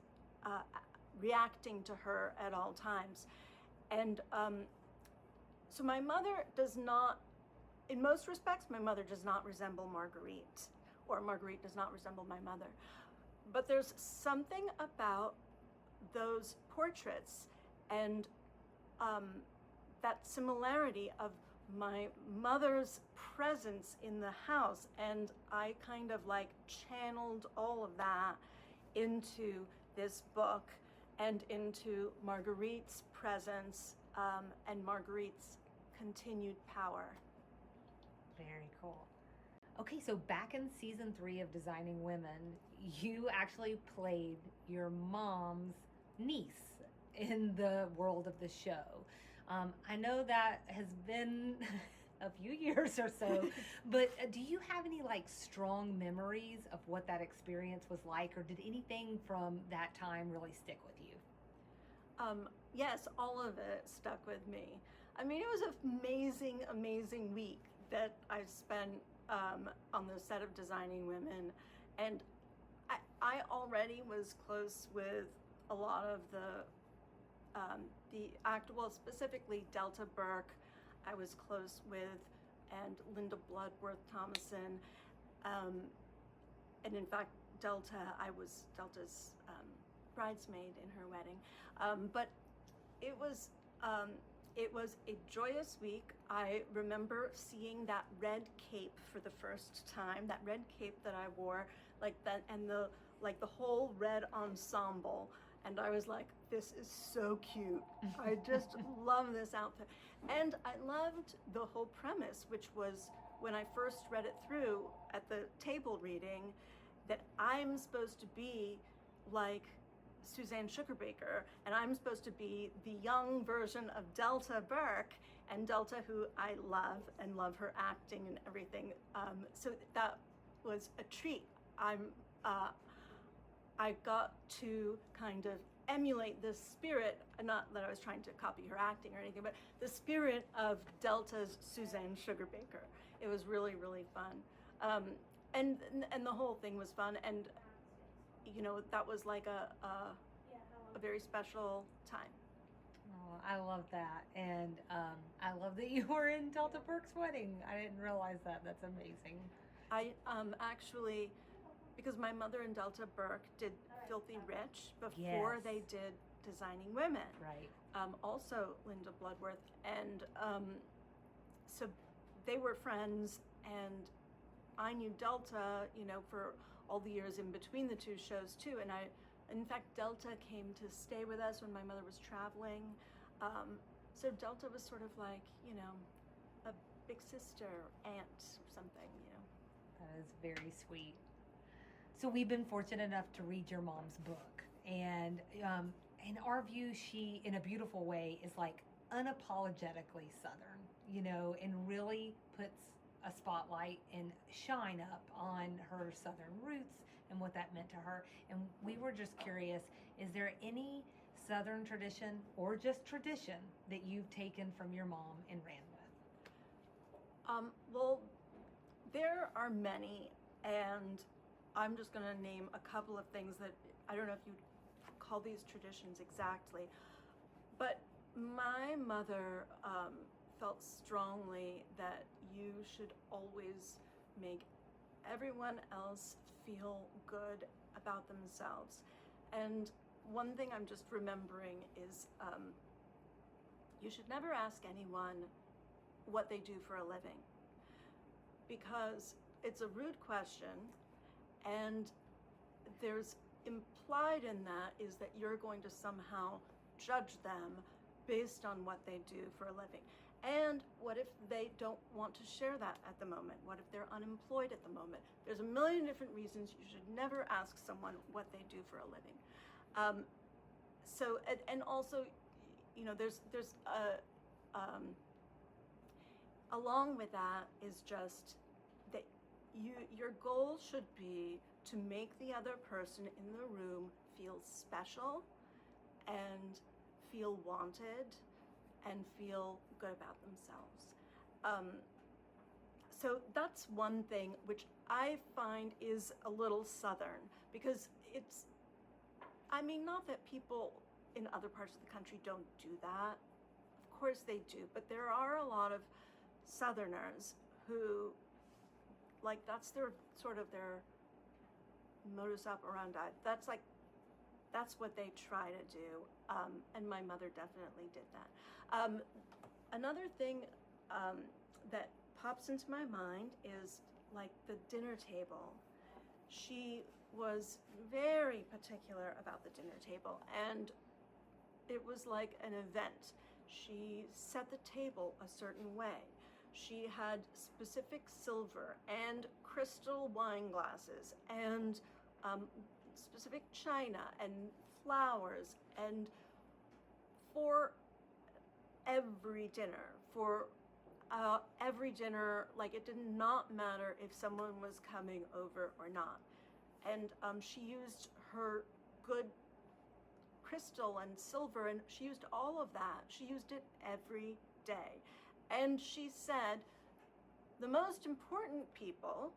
reacting to her at all times. And so my mother does not, in most respects, my mother does not resemble Marguerite, or Marguerite does not resemble my mother. But there's something about those portraits and that similarity of my mother's presence in the house, and I kind of like channeled all of that into this book and into Marguerite's presence and Marguerite's continued power. Very cool. Okay, so back in season 3 of Designing Women, you actually played your mom's niece in the world of the show. I know that has been a few years or so, but do you have any like strong memories of what that experience was like, or did anything from that time really stick with you? Yes, all of it stuck with me. I mean, it was an amazing, amazing week that I spent on the set of Designing Women, and I already was close with a lot of the well, specifically Delta Burke, I was close with, and Linda Bloodworth Thomason, and in fact, I was Delta's bridesmaid in her wedding. But it was a joyous week. I remember seeing that red cape for the first time, that red cape that I wore, like that, and the whole red ensemble. And I was like, this is so cute. I just love this outfit. And I loved the whole premise, which was, when I first read it through at the table reading, that I'm supposed to be like Suzanne Sugarbaker, and I'm supposed to be the young version of Delta Burke, and Delta, who I love and love her acting and everything. So that was a treat. I got to kind of emulate the spirit, not that I was trying to copy her acting or anything, but the spirit of Delta's Suzanne Sugarbaker. It was really, really fun. and the whole thing was fun, and that was like a very special time. Oh, I love that. And I love that you were in Delta Burke's wedding. I didn't realize that. That's amazing. I actually, because my mother and Delta Burke did Filthy Rich before Yes. they did Designing Women. Right. Also Linda Bloodworth. And so they were friends, and I knew Delta, for all the years in between the two shows too. And in fact, Delta came to stay with us when my mother was traveling. So Delta was sort of like, a big sister, aunt, or something, That is very sweet. So we've been fortunate enough to read your mom's book, and in our view, she, in a beautiful way, is like unapologetically Southern, and really puts a spotlight and shine up on her Southern roots and what that meant to her. And we were just curious, is there any Southern tradition or just tradition that you've taken from your mom and ran with? Well, there are many, and I'm just going to name a couple of things that I don't know if you'd call these traditions exactly, but my mother felt strongly that you should always make everyone else feel good about themselves. And one thing I'm just remembering is you should never ask anyone what they do for a living, because it's a rude question, and there's implied in that is that you're going to somehow judge them based on what they do for a living. And what if they don't want to share that at the moment? What if they're unemployed at the moment? There's a million different reasons you should never ask someone what they do for a living. So, and also, there's along with that is just that your goal should be to make the other person in the room feel special and feel wanted and feel good about themselves. So that's one thing which I find is a little Southern, because not that people in other parts of the country don't do that. Of course they do, but there are a lot of Southerners who, like, that's their sort of their modus operandi. That's what they try to do. And my mother definitely did that. Another thing that pops into my mind is like the dinner table. She was very particular about the dinner table, and it was like an event. She set the table a certain way. She had specific silver and crystal wine glasses and specific china and flowers, and for every dinner, like, it did not matter if someone was coming over or not. And she used her good crystal and silver, and she used all of that. She used it every day. And she said, the most important people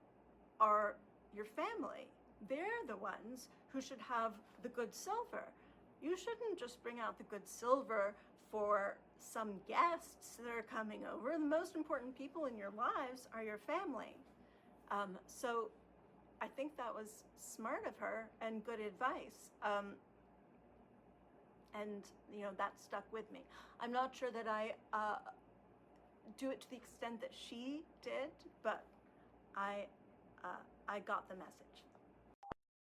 are your family. They're the ones who should have the good silver. You shouldn't just bring out the good silver for some guests that are coming over. The most important people in your lives are your family. So I think that was smart of her and good advice. And that stuck with me. I'm not sure that I do it to the extent that she did, but I got the message.